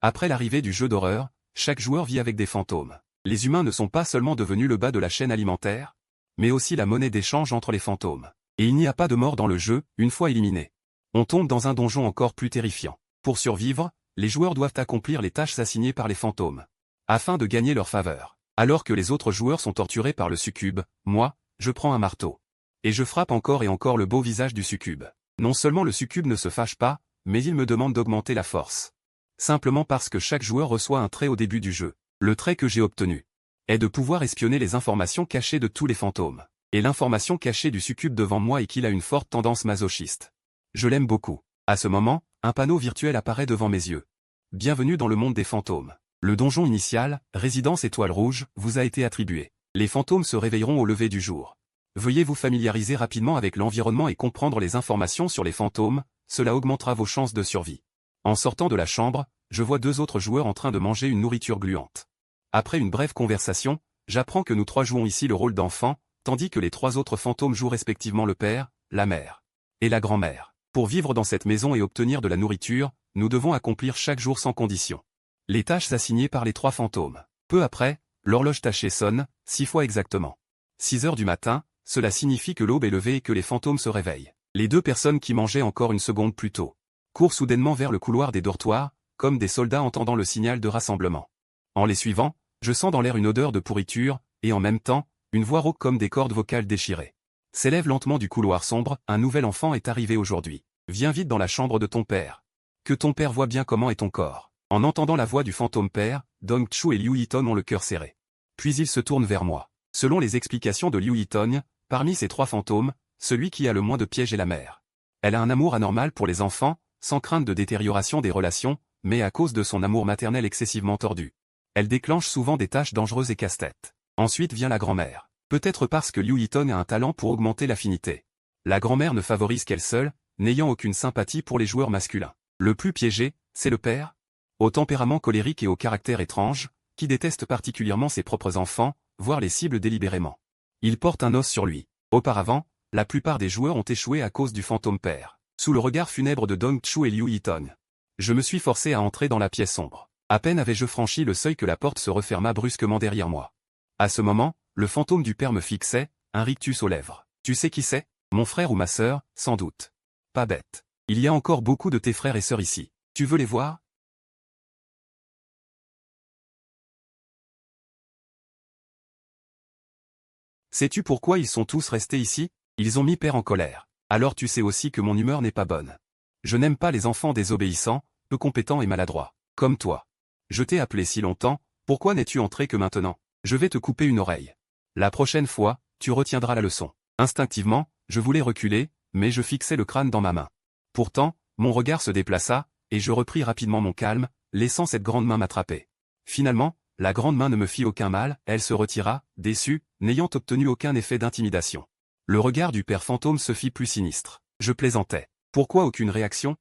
Après l'arrivée du jeu d'horreur, chaque joueur vit avec des fantômes. Les humains ne sont pas seulement devenus le bas de la chaîne alimentaire, mais aussi la monnaie d'échange entre les fantômes. Et il n'y a pas de mort dans le jeu, une fois éliminé. On tombe dans un donjon encore plus terrifiant. Pour survivre, les joueurs doivent accomplir les tâches assignées par les fantômes, afin de gagner leur faveur. Alors que les autres joueurs sont torturés par le succube, moi, je prends un marteau. Et je frappe encore et encore le beau visage du succube. Non seulement le succube ne se fâche pas, mais il me demande d'augmenter la force. Simplement parce que chaque joueur reçoit un trait au début du jeu. Le trait que j'ai obtenu est de pouvoir espionner les informations cachées de tous les fantômes. Et l'information cachée du succube devant moi est qu'il a une forte tendance masochiste. Je l'aime beaucoup. À ce moment, un panneau virtuel apparaît devant mes yeux. Bienvenue dans le monde des fantômes. Le donjon initial, résidence étoile rouge, vous a été attribué. Les fantômes se réveilleront au lever du jour. Veuillez vous familiariser rapidement avec l'environnement et comprendre les informations sur les fantômes, cela augmentera vos chances de survie. En sortant de la chambre, je vois 2 autres joueurs en train de manger une nourriture gluante. Après une brève conversation, j'apprends que nous 3 jouons ici le rôle d'enfant, tandis que les 3 autres fantômes jouent respectivement le père, la mère et la grand-mère. Pour vivre dans cette maison et obtenir de la nourriture, nous devons accomplir chaque jour sans condition les tâches assignées par les 3 fantômes. Peu après, l'horloge tachée sonne, 6 fois exactement. 6 heures du matin, cela signifie que l'aube est levée et que les fantômes se réveillent. Les 2 personnes qui mangeaient encore une seconde plus tôt courent soudainement vers le couloir des dortoirs, comme des soldats entendant le signal de rassemblement. En les suivant, je sens dans l'air une odeur de pourriture, et en même temps, une voix rauque comme des cordes vocales déchirées. S'élève lentement du couloir sombre, un nouvel enfant est arrivé aujourd'hui. Viens vite dans la chambre de ton père. Que ton père voit bien comment est ton corps. En entendant la voix du fantôme père, Dong Chu et Liu Yiton ont le cœur serré. Puis ils se tournent vers moi. Selon les explications de Liu Yiton, parmi ces 3 fantômes, celui qui a le moins de pièges est la mère. Elle a un amour anormal pour les enfants, sans crainte de détérioration des relations, mais à cause de son amour maternel excessivement tordu. Elle déclenche souvent des tâches dangereuses et casse-tête. Ensuite vient la grand-mère. Peut-être parce que Liu Yiton a un talent pour augmenter l'affinité. La grand-mère ne favorise qu'elle seule, n'ayant aucune sympathie pour les joueurs masculins. Le plus piégé, c'est le père, au tempérament colérique et au caractère étrange, qui déteste particulièrement ses propres enfants, voire les cible délibérément. Il porte un os sur lui. Auparavant, la plupart des joueurs ont échoué à cause du fantôme père. Sous le regard funèbre de Dong Chu et Liu Yiton, je me suis forcé à entrer dans la pièce sombre. À peine avais-je franchi le seuil que la porte se referma brusquement derrière moi. À ce moment, le fantôme du père me fixait, un rictus aux lèvres. Tu sais qui c'est? Mon frère ou ma sœur, sans doute. Pas bête. Il y a encore beaucoup de tes frères et sœurs ici. Tu veux les voir? Sais-tu pourquoi ils sont tous restés ici? Ils ont mis père en colère. Alors tu sais aussi que mon humeur n'est pas bonne. Je n'aime pas les enfants désobéissants, peu compétents et maladroits. Comme toi. Je t'ai appelé si longtemps, pourquoi n'es-tu entré que maintenant? Je vais te couper une oreille. La prochaine fois, tu retiendras la leçon. Instinctivement, je voulais reculer, mais je fixais le crâne dans ma main. Pourtant, mon regard se déplaça, et je repris rapidement mon calme, laissant cette grande main m'attraper. Finalement, la grande main ne me fit aucun mal, elle se retira, déçue, n'ayant obtenu aucun effet d'intimidation. Le regard du père fantôme se fit plus sinistre. Je plaisantais. Pourquoi aucune réaction?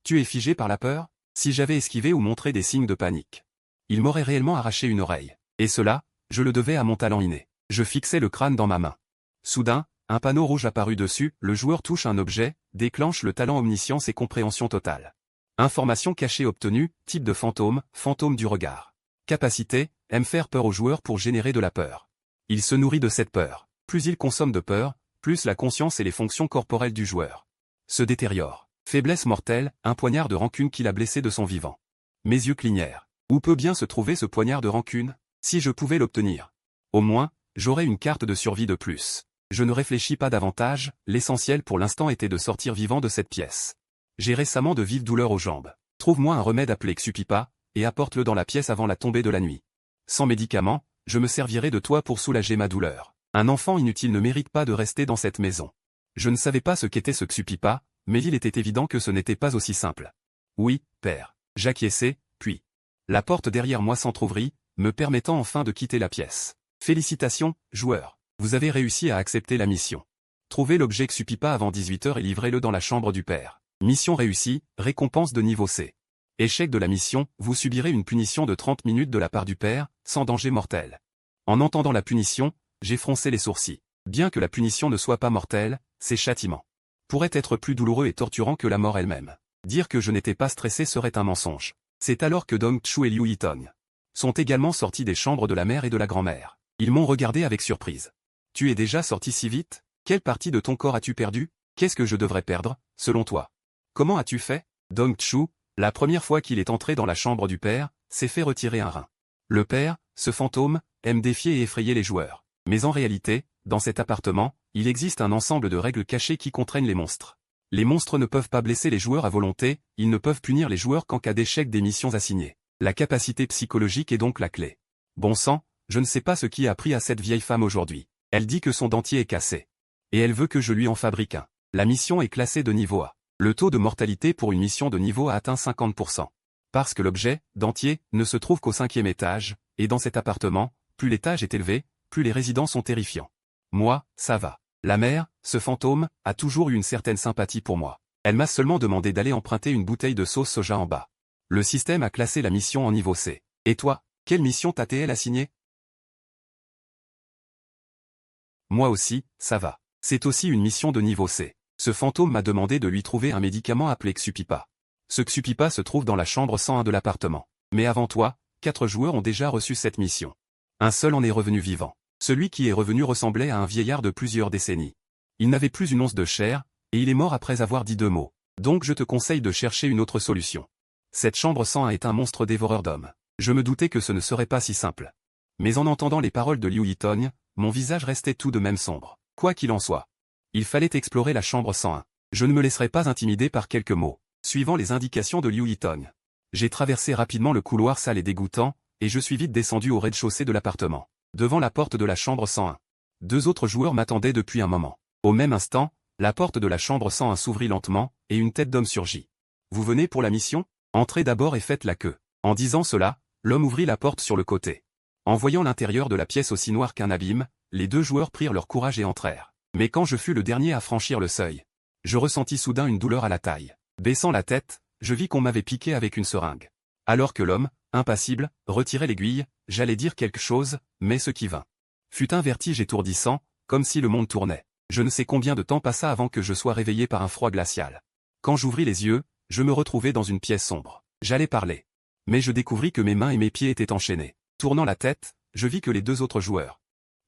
Tu es figé par la peur? Si j'avais esquivé ou montré des signes de panique, il m'aurait réellement arraché une oreille. Et cela, je le devais à mon talent inné. Je fixais le crâne dans ma main. Soudain, un panneau rouge apparut dessus, le joueur touche un objet, déclenche le talent omniscience et compréhension totale. Information cachée obtenue, type de fantôme, fantôme du regard. Capacité, aime faire peur aux joueurs pour générer de la peur. Il se nourrit de cette peur. Plus il consomme de peur, plus la conscience et les fonctions corporelles du joueur se détériorent. Faiblesse mortelle, un poignard de rancune qui l'a blessé de son vivant. Mes yeux clignèrent. Où peut bien se trouver ce poignard de rancune? Si je pouvais l'obtenir. Au moins, j'aurais une carte de survie de plus. Je ne réfléchis pas davantage, l'essentiel pour l'instant était de sortir vivant de cette pièce. J'ai récemment de vives douleurs aux jambes. Trouve-moi un remède appelé Xupipa, et apporte-le dans la pièce avant la tombée de la nuit. Sans médicaments, je me servirai de toi pour soulager ma douleur. Un enfant inutile ne mérite pas de rester dans cette maison. Je ne savais pas ce qu'était ce Xupipa, mais il était évident que ce n'était pas aussi simple. Oui, père. J'acquiesçai, puis la porte derrière moi s'entr'ouvrit, me permettant enfin de quitter la pièce. Félicitations, joueur. Vous avez réussi à accepter la mission. Trouvez l'objet Xupipa avant 18 h et livrez-le dans la chambre du père. Mission réussie, récompense de niveau C. Échec de la mission, vous subirez une punition de 30 minutes de la part du père, sans danger mortel. En entendant la punition, j'ai froncé les sourcils. Bien que la punition ne soit pas mortelle, ces châtiments pourraient être plus douloureux et torturants que la mort elle-même. Dire que je n'étais pas stressé serait un mensonge. C'est alors que Dong Chu et Liu Yitong sont également sortis des chambres de la mère et de la grand-mère. Ils m'ont regardé avec surprise. Tu es déjà sorti si vite? Quelle partie de ton corps as-tu perdu? Qu'est-ce que je devrais perdre, selon toi? Comment as-tu fait? Dong Chu, la première fois qu'il est entré dans la chambre du père, s'est fait retirer un rein. Le père, ce fantôme, aime défier et effrayer les joueurs. Mais en réalité, dans cet appartement, il existe un ensemble de règles cachées qui contraignent les monstres. Les monstres ne peuvent pas blesser les joueurs à volonté, ils ne peuvent punir les joueurs qu'en cas d'échec des missions assignées. La capacité psychologique est donc la clé. Bon sang, je ne sais pas ce qui a pris à cette vieille femme aujourd'hui. Elle dit que son dentier est cassé. Et elle veut que je lui en fabrique un. La mission est classée de niveau A. Le taux de mortalité pour une mission de niveau A atteint 50%. Parce que l'objet, dentier, ne se trouve qu'au 5e étage, et dans cet appartement, plus l'étage est élevé, plus les résidents sont terrifiants. Moi, ça va. La mère, ce fantôme, a toujours eu une certaine sympathie pour moi. Elle m'a seulement demandé d'aller emprunter une bouteille de sauce soja en bas. Le système a classé la mission en niveau C. Et toi, quelle mission t'as-t-elle assignée? Moi aussi, ça va. C'est aussi une mission de niveau C. Ce fantôme m'a demandé de lui trouver un médicament appelé Xupipa. Ce Xupipa se trouve dans la chambre 101 de l'appartement. Mais avant toi, 4 joueurs ont déjà reçu cette mission. Un seul en est revenu vivant. Celui qui est revenu ressemblait à un vieillard de plusieurs décennies. Il n'avait plus une once de chair, et il est mort après avoir dit 2 mots. Donc je te conseille de chercher une autre solution. Cette chambre 101 est un monstre dévoreur d'hommes. Je me doutais que ce ne serait pas si simple. Mais en entendant les paroles de Liu Yitong, mon visage restait tout de même sombre. Quoi qu'il en soit, il fallait explorer la chambre 101. Je ne me laisserai pas intimider par quelques mots. Suivant les indications de Liu Yitong, j'ai traversé rapidement le couloir sale et dégoûtant, et je suis vite descendu au rez-de-chaussée de l'appartement. Devant la porte de la chambre 101. 2 autres joueurs m'attendaient depuis un moment. Au même instant, la porte de la chambre 101 s'ouvrit lentement, et une tête d'homme surgit. Vous venez pour la mission? Entrez d'abord et faites la queue. En disant cela, l'homme ouvrit la porte sur le côté. En voyant l'intérieur de la pièce aussi noir qu'un abîme, les 2 joueurs prirent leur courage et entrèrent. Mais quand je fus le dernier à franchir le seuil, je ressentis soudain une douleur à la taille. Baissant la tête, je vis qu'on m'avait piqué avec une seringue. Alors que l'homme, impassible, retirait l'aiguille, j'allais dire quelque chose, mais ce qui vint fut un vertige étourdissant, comme si le monde tournait. Je ne sais combien de temps passa avant que je sois réveillé par un froid glacial. Quand j'ouvris les yeux, je me retrouvai dans une pièce sombre. J'allais parler. Mais je découvris que mes mains et mes pieds étaient enchaînés. Tournant la tête, je vis que les 2 autres joueurs,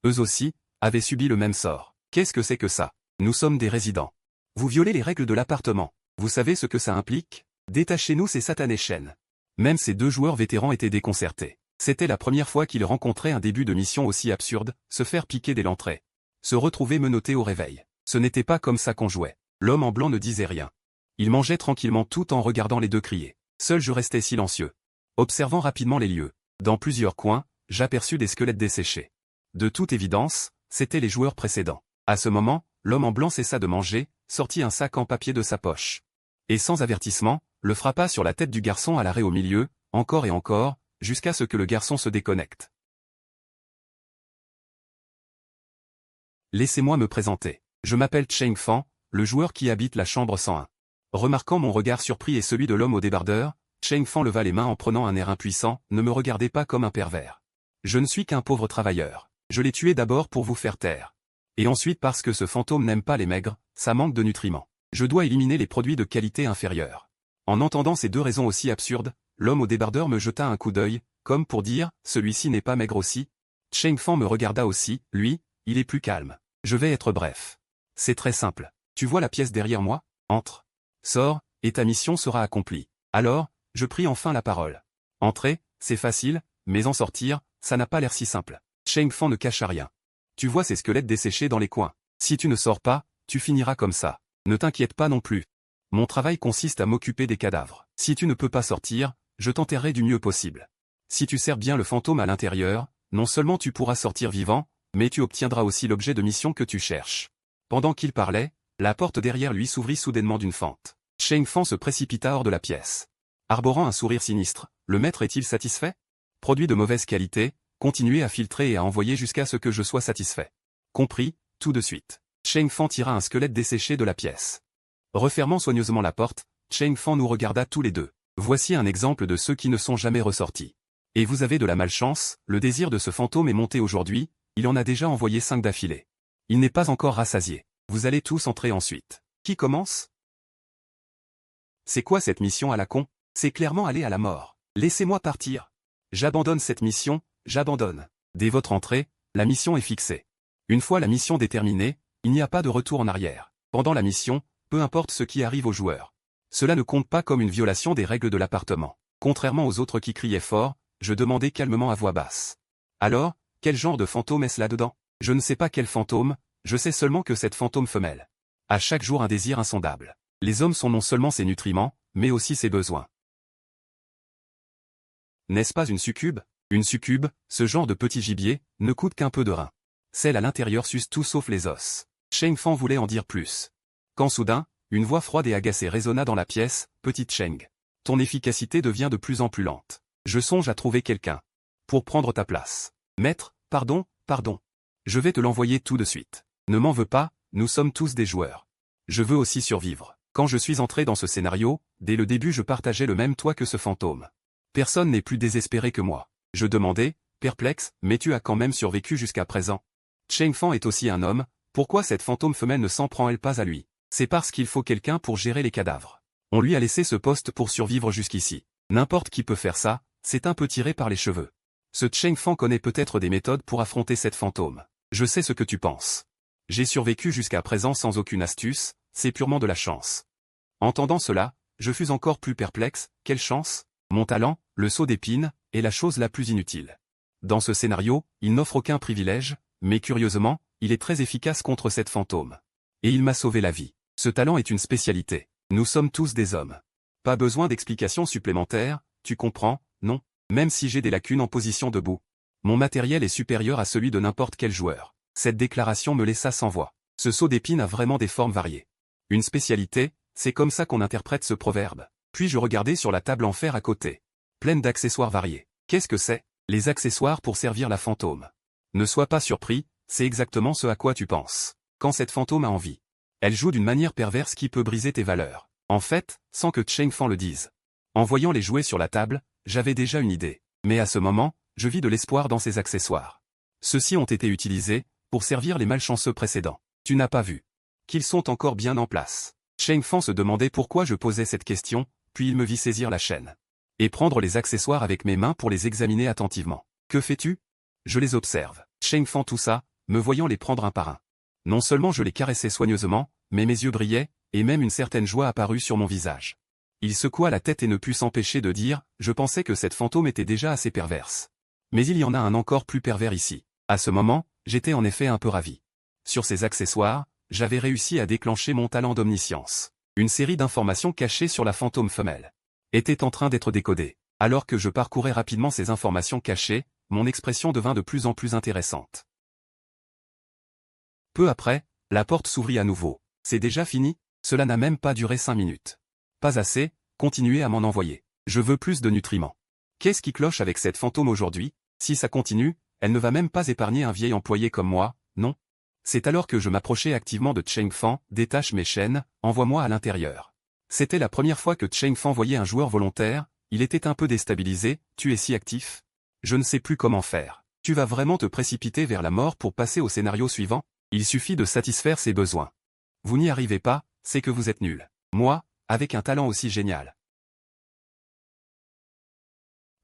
eux aussi, avaient subi le même sort. Qu'est-ce que c'est que ça? Nous sommes des résidents. Vous violez les règles de l'appartement. Vous savez ce que ça implique? Détachez-nous ces satanées chaînes. Même ces 2 joueurs vétérans étaient déconcertés. C'était la première fois qu'ils rencontraient un début de mission aussi absurde, se faire piquer dès l'entrée. Se retrouver menotté au réveil. Ce n'était pas comme ça qu'on jouait. L'homme en blanc ne disait rien. Il mangeait tranquillement tout en regardant les 2 crier. Seul je restais silencieux. Observant rapidement les lieux. Dans plusieurs coins, j'aperçus des squelettes desséchés. De toute évidence, c'étaient les joueurs précédents. À ce moment, l'homme en blanc cessa de manger, sortit un sac en papier de sa poche. Et sans avertissement, le frappa sur la tête du garçon à l'arrêt au milieu, encore et encore, jusqu'à ce que le garçon se déconnecte. Laissez-moi me présenter. Je m'appelle Cheng Fan, le joueur qui habite la chambre 101. Remarquant mon regard surpris et celui de l'homme au débardeur, Cheng Fan leva les mains en prenant un air impuissant, ne me regardez pas comme un pervers. Je ne suis qu'un pauvre travailleur. Je l'ai tué d'abord pour vous faire taire. Et ensuite parce que ce fantôme n'aime pas les maigres, ça manque de nutriments. Je dois éliminer les produits de qualité inférieure. En entendant ces 2 raisons aussi absurdes, l'homme au débardeur me jeta un coup d'œil, comme pour dire, celui-ci n'est pas maigre aussi. Cheng Fan me regarda aussi, lui, il est plus calme. Je vais être bref. C'est très simple. Tu vois la pièce derrière moi? Entre. Sors, et ta mission sera accomplie. Alors, je pris enfin la parole. Entrer, c'est facile, mais en sortir, ça n'a pas l'air si simple. Cheng Fan ne cacha rien. Tu vois ces squelettes desséchés dans les coins. Si tu ne sors pas, tu finiras comme ça. Ne t'inquiète pas non plus. Mon travail consiste à m'occuper des cadavres. Si tu ne peux pas sortir, je t'enterrerai du mieux possible. Si tu sers bien le fantôme à l'intérieur, non seulement tu pourras sortir vivant, mais tu obtiendras aussi l'objet de mission que tu cherches. Pendant qu'il parlait, la porte derrière lui s'ouvrit soudainement d'une fente. Cheng Fan se précipita hors de la pièce. Arborant un sourire sinistre, le maître est-il satisfait? Produit de mauvaise qualité, continuez à filtrer et à envoyer jusqu'à ce que je sois satisfait. Compris, tout de suite. Cheng Fan tira un squelette desséché de la pièce. Refermant soigneusement la porte, Cheng Fan nous regarda tous les 2. Voici un exemple de ceux qui ne sont jamais ressortis. Et vous avez de la malchance, le désir de ce fantôme est monté aujourd'hui, il en a déjà envoyé 5 d'affilée. Il n'est pas encore rassasié. Vous allez tous entrer ensuite. Qui commence? C'est quoi cette mission à la con? C'est clairement aller à la mort. Laissez-moi partir. J'abandonne cette mission, j'abandonne. Dès votre entrée, la mission est fixée. Une fois la mission déterminée, il n'y a pas de retour en arrière. Pendant la mission, peu importe ce qui arrive aux joueurs. Cela ne compte pas comme une violation des règles de l'appartement. Contrairement aux autres qui criaient fort, je demandais calmement à voix basse. Alors, quel genre de fantôme est-ce là-dedans? Je ne sais pas quel fantôme, je sais seulement que cette fantôme femelle a chaque jour un désir insondable. Les hommes sont non seulement ses nutriments, mais aussi ses besoins. N'est-ce pas une succube? Une succube, ce genre de petit gibier, ne coûte qu'un peu de rein. Celle à l'intérieur suce tout sauf les os. Cheng Fan voulait en dire plus. Quand soudain, une voix froide et agacée résonna dans la pièce, « Petite Cheng. Ton efficacité devient de plus en plus lente. Je songe à trouver quelqu'un pour prendre ta place. Maître, pardon. Je vais te l'envoyer tout de suite. Ne m'en veux pas, nous sommes tous des joueurs. Je veux aussi survivre. Quand je suis entré dans ce scénario, dès le début je partageais le même toit que ce fantôme. Personne n'est plus désespéré que moi. Je demandais, perplexe, mais tu as quand même survécu jusqu'à présent. Cheng Fan est aussi un homme, pourquoi cette fantôme femelle ne s'en prend-elle pas à lui? C'est parce qu'il faut quelqu'un pour gérer les cadavres. On lui a laissé ce poste pour survivre jusqu'ici. N'importe qui peut faire ça, c'est un peu tiré par les cheveux. Ce Cheng Fan connaît peut-être des méthodes pour affronter cette fantôme. Je sais ce que tu penses. J'ai survécu jusqu'à présent sans aucune astuce, c'est purement de la chance. Entendant cela, je fus encore plus perplexe, quelle chance? Mon talent, le saut d'épine, est la chose la plus inutile. Dans ce scénario, il n'offre aucun privilège, mais curieusement, il est très efficace contre cette fantôme. Et il m'a sauvé la vie. Ce talent est une spécialité. Nous sommes tous des hommes. Pas besoin d'explications supplémentaires, tu comprends, non? Même si j'ai des lacunes en position debout. Mon matériel est supérieur à celui de n'importe quel joueur. Cette déclaration me laissa sans voix. Ce saut d'épine a vraiment des formes variées. Une spécialité, c'est comme ça qu'on interprète ce proverbe. Puis je regardai sur la table en fer à côté. Pleine d'accessoires variés. Qu'est-ce que c'est? Les accessoires pour servir la fantôme. Ne sois pas surpris, c'est exactement ce à quoi tu penses. Quand cette fantôme a envie, elle joue d'une manière perverse qui peut briser tes valeurs. En fait, sans que Cheng Fan le dise. En voyant les jouets sur la table, j'avais déjà une idée. Mais à ce moment, je vis de l'espoir dans ces accessoires. Ceux-ci ont été utilisés pour servir les malchanceux précédents. Tu n'as pas vu qu'ils sont encore bien en place. Cheng Fan se demandait pourquoi je posais cette question, puis il me vit saisir la chaîne et prendre les accessoires avec mes mains pour les examiner attentivement. Que fais-tu? Je les observe. Cheng Fan toussa, me voyant les prendre un par un. Non seulement je les caressais soigneusement, mais mes yeux brillaient, et même une certaine joie apparut sur mon visage. Il secoua la tête et ne put s'empêcher de dire, je pensais que cette fantôme était déjà assez perverse. Mais il y en a un encore plus pervers ici. À ce moment, j'étais en effet un peu ravi. Sur ces accessoires, j'avais réussi à déclencher mon talent d'omniscience. Une série d'informations cachées sur la fantôme femelle était en train d'être décodée. Alors que je parcourais rapidement ces informations cachées, mon expression devint de plus en plus intéressante. Peu après, la porte s'ouvrit à nouveau. C'est déjà fini? Cela n'a même pas duré 5 minutes. Pas assez, continuez à m'en envoyer. Je veux plus de nutriments. Qu'est-ce qui cloche avec cette fantôme aujourd'hui? Si ça continue, elle ne va même pas épargner un vieil employé comme moi, non? C'est alors que je m'approchai activement de Cheng Fan, détache mes chaînes, envoie-moi à l'intérieur. C'était la première fois que Cheng Fan voyait un joueur volontaire, il était un peu déstabilisé, tu es si actif? Je ne sais plus comment faire. Tu vas vraiment te précipiter vers la mort pour passer au scénario suivant? Il suffit de satisfaire ses besoins. Vous n'y arrivez pas, c'est que vous êtes nul. Moi, avec un talent aussi génial.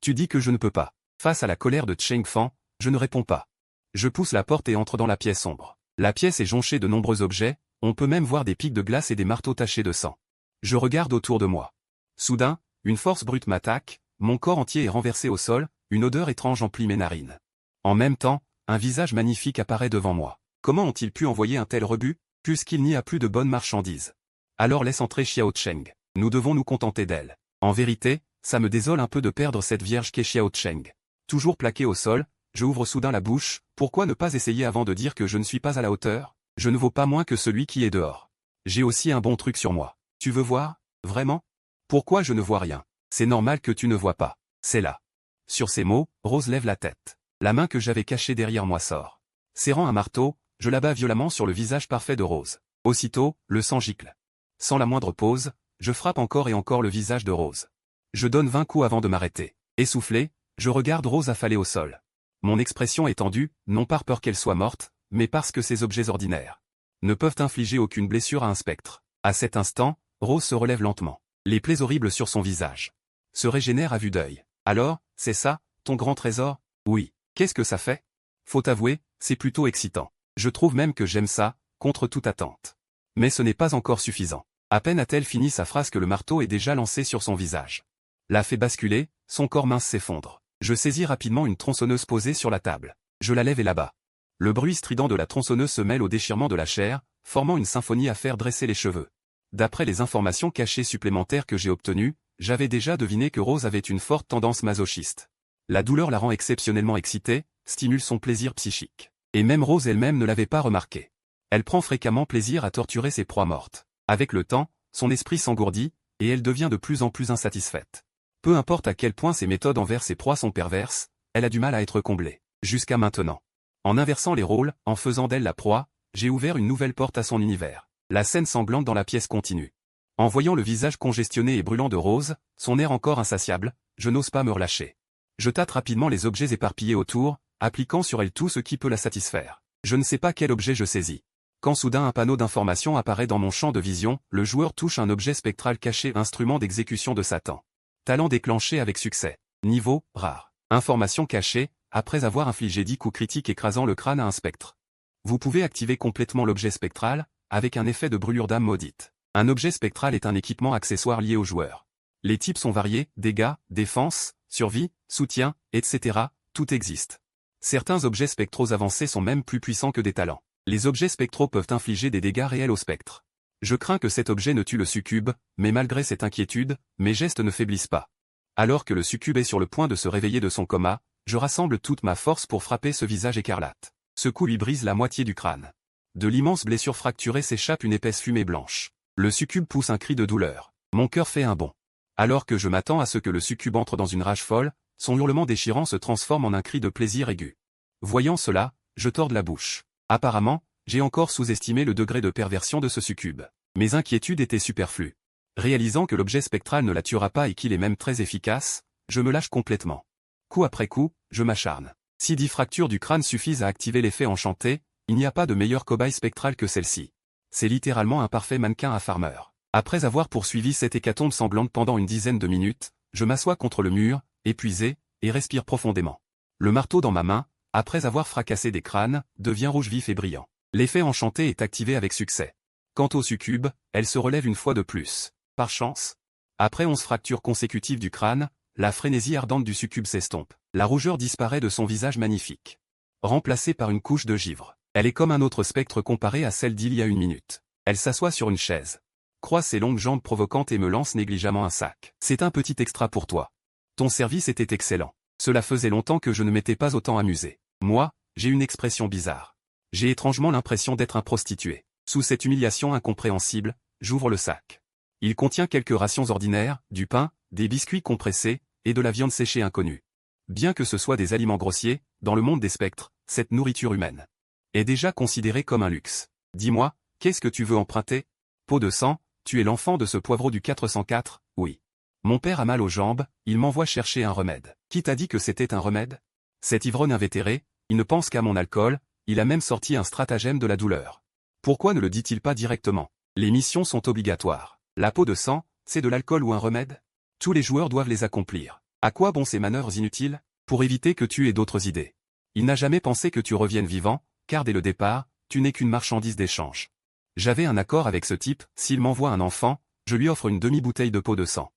Tu dis que je ne peux pas. Face à la colère de Cheng Fan, je ne réponds pas. Je pousse la porte et entre dans la pièce sombre. La pièce est jonchée de nombreux objets, on peut même voir des pics de glace et des marteaux tachés de sang. Je regarde autour de moi. Soudain, une force brute m'attaque, mon corps entier est renversé au sol, une odeur étrange emplit mes narines. En même temps, un visage magnifique apparaît devant moi. Comment ont-ils pu envoyer un tel rebut, puisqu'il n'y a plus de bonnes marchandises? Alors laisse entrer Xiao Cheng. Nous devons nous contenter d'elle. En vérité, ça me désole un peu de perdre cette vierge qu'est Xiao Cheng. Toujours plaqué au sol, je ouvre soudain la bouche, pourquoi ne pas essayer avant de dire que je ne suis pas à la hauteur? Je ne vaux pas moins que celui qui est dehors. J'ai aussi un bon truc sur moi. Tu veux voir? Vraiment? Pourquoi je ne vois rien? C'est normal que tu ne vois pas. C'est là. Sur ces mots, Rose lève la tête. La main que j'avais cachée derrière moi sort. Serrant un marteau, je l'abats violemment sur le visage parfait de Rose. Aussitôt, le sang gicle. Sans la moindre pause, je frappe encore et encore le visage de Rose. Je donne 20 coups avant de m'arrêter. Essoufflé, je regarde Rose affalée au sol. Mon expression est tendue, non par peur qu'elle soit morte, mais parce que ces objets ordinaires ne peuvent infliger aucune blessure à un spectre. À cet instant, Rose se relève lentement. Les plaies horribles sur son visage se régénèrent à vue d'œil. Alors, c'est ça, ton grand trésor? Oui. Qu'est-ce que ça fait? Faut avouer, c'est plutôt excitant. Je trouve même que j'aime ça, contre toute attente. Mais ce n'est pas encore suffisant. À peine a-t-elle fini sa phrase que le marteau est déjà lancé sur son visage. La fait basculer, son corps mince s'effondre. Je saisis rapidement une tronçonneuse posée sur la table. Je la lève et là-bas. Le bruit strident de la tronçonneuse se mêle au déchirement de la chair, formant une symphonie à faire dresser les cheveux. D'après les informations cachées supplémentaires que j'ai obtenues, j'avais déjà deviné que Rose avait une forte tendance masochiste. La douleur la rend exceptionnellement excitée, stimule son plaisir psychique. Et même Rose elle-même ne l'avait pas remarqué. Elle prend fréquemment plaisir à torturer ses proies mortes. Avec le temps, son esprit s'engourdit, et elle devient de plus en plus insatisfaite. Peu importe à quel point ses méthodes envers ses proies sont perverses, elle a du mal à être comblée. Jusqu'à maintenant. En inversant les rôles, en faisant d'elle la proie, j'ai ouvert une nouvelle porte à son univers. La scène sanglante dans la pièce continue. En voyant le visage congestionné et brûlant de Rose, son air encore insatiable, je n'ose pas me relâcher. Je tâte rapidement les objets éparpillés autour, appliquant sur elle tout ce qui peut la satisfaire. Je ne sais pas quel objet je saisis. Quand soudain un panneau d'information apparaît dans mon champ de vision, le joueur touche un objet spectral caché, instrument d'exécution de Satan. Talent déclenché avec succès. Niveau, rare. Information cachée, après avoir infligé 10 coups critiques écrasant le crâne à un spectre. Vous pouvez activer complètement l'objet spectral, avec un effet de brûlure d'âme maudite. Un objet spectral est un équipement accessoire lié au joueur. Les types sont variés, dégâts, défense, survie, soutien, etc., tout existe. Certains objets spectraux avancés sont même plus puissants que des talents. Les objets spectraux peuvent infliger des dégâts réels au spectre. Je crains que cet objet ne tue le succube, mais malgré cette inquiétude, mes gestes ne faiblissent pas. Alors que le succube est sur le point de se réveiller de son coma, je rassemble toute ma force pour frapper ce visage écarlate. Ce coup lui brise la moitié du crâne. De l'immense blessure fracturée s'échappe une épaisse fumée blanche. Le succube pousse un cri de douleur. Mon cœur fait un bond. Alors que je m'attends à ce que le succube entre dans une rage folle, son hurlement déchirant se transforme en un cri de plaisir aigu. Voyant cela, je torde la bouche. Apparemment, j'ai encore sous-estimé le degré de perversion de ce succube. Mes inquiétudes étaient superflues. Réalisant que l'objet spectral ne la tuera pas et qu'il est même très efficace, je me lâche complètement. Coup après coup, je m'acharne. Si 10 fractures du crâne suffisent à activer l'effet enchanté, il n'y a pas de meilleure cobaye spectrale que celle-ci. C'est littéralement un parfait mannequin à farmer. Après avoir poursuivi cette hécatombe sanglante pendant une dizaine de minutes, je m'assois contre le mur, épuisé, et respire profondément. Le marteau dans ma main, après avoir fracassé des crânes, devient rouge vif et brillant. L'effet enchanté est activé avec succès. Quant au succube, elle se relève une fois de plus. Par chance. Après 11 fractures consécutives du crâne, la frénésie ardente du succube s'estompe. La rougeur disparaît de son visage magnifique. Remplacée par une couche de givre. Elle est comme un autre spectre comparé à celle d'il y a une minute. Elle s'assoit sur une chaise. Croise ses longues jambes provocantes et me lance négligemment un sac. C'est un petit extra pour toi. Ton service était excellent. Cela faisait longtemps que je ne m'étais pas autant amusé. Moi, j'ai une expression bizarre. J'ai étrangement l'impression d'être un prostitué. Sous cette humiliation incompréhensible, j'ouvre le sac. Il contient quelques rations ordinaires, du pain, des biscuits compressés, et de la viande séchée inconnue. Bien que ce soit des aliments grossiers, dans le monde des spectres, cette nourriture humaine est déjà considérée comme un luxe. Dis-moi, qu'est-ce que tu veux emprunter? Peau de sang, tu es l'enfant de ce poivreau du 404, oui. Mon père a mal aux jambes, il m'envoie chercher un remède. Qui t'a dit que c'était un remède? Cet ivrogne invétéré, il ne pense qu'à mon alcool, il a même sorti un stratagème de la douleur. Pourquoi ne le dit-il pas directement? Les missions sont obligatoires. La peau de sang, c'est de l'alcool ou un remède? Tous les joueurs doivent les accomplir. À quoi bon ces manœuvres inutiles? Pour éviter que tu aies d'autres idées. Il n'a jamais pensé que tu reviennes vivant, car dès le départ, tu n'es qu'une marchandise d'échange. J'avais un accord avec ce type, s'il m'envoie un enfant, je lui offre une demi-bouteille de peau de sang.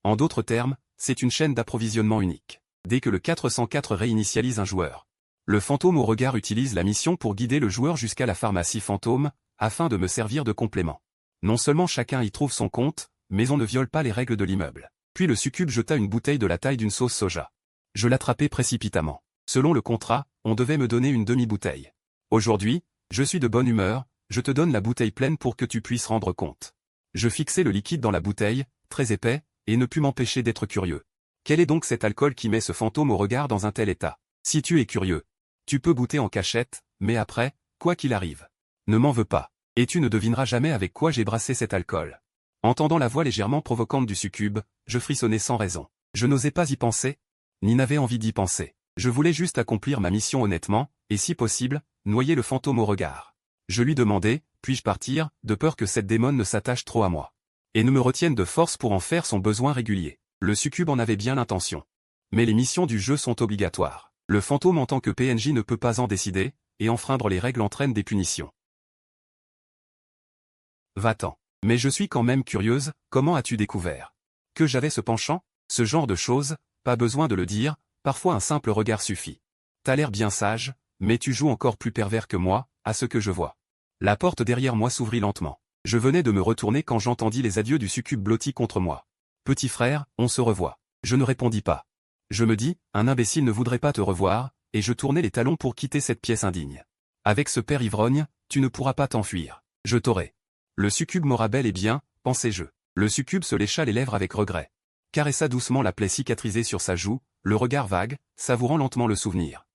En d'autres termes, c'est une chaîne d'approvisionnement unique. Dès que le 404 réinitialise un joueur, le fantôme au regard utilise la mission pour guider le joueur jusqu'à la pharmacie fantôme, afin de me servir de complément. Non seulement chacun y trouve son compte, mais on ne viole pas les règles de l'immeuble. Puis le succube jeta une bouteille de la taille d'une sauce soja. Je l'attrapai précipitamment. Selon le contrat, on devait me donner une demi-bouteille. Aujourd'hui, je suis de bonne humeur, je te donne la bouteille pleine pour que tu puisses rendre compte. Je fixai le liquide dans la bouteille, très épais, et ne pus m'empêcher d'être curieux. Quel est donc cet alcool qui met ce fantôme au regard dans un tel état? Si tu es curieux, tu peux goûter en cachette, mais après, quoi qu'il arrive, ne m'en veux pas, et tu ne devineras jamais avec quoi j'ai brassé cet alcool. Entendant la voix légèrement provocante du succube, je frissonnai sans raison. Je n'osais pas y penser, ni n'avais envie d'y penser. Je voulais juste accomplir ma mission honnêtement, et si possible, noyer le fantôme au regard. Je lui demandai, puis-je partir, de peur que cette démone ne s'attache trop à moi, et ne me retienne de force pour en faire son besoin régulier. Le succube en avait bien l'intention. Mais les missions du jeu sont obligatoires. Le fantôme en tant que PNJ ne peut pas en décider, et enfreindre les règles entraîne des punitions. Va-t'en. Mais je suis quand même curieuse, comment as-tu découvert que j'avais ce penchant? Ce genre de choses, pas besoin de le dire, parfois un simple regard suffit. T'as l'air bien sage, mais tu joues encore plus pervers que moi, à ce que je vois. La porte derrière moi s'ouvrit lentement. Je venais de me retourner quand j'entendis les adieux du succube blotti contre moi. Petit frère, on se revoit. Je ne répondis pas. Je me dis, un imbécile ne voudrait pas te revoir, et je tournai les talons pour quitter cette pièce indigne. Avec ce père ivrogne, tu ne pourras pas t'enfuir. Je t'aurai. Le succube m'aura bel et bien, pensai-je. Le succube se lécha les lèvres avec regret. Caressa doucement la plaie cicatrisée sur sa joue, le regard vague, savourant lentement le souvenir.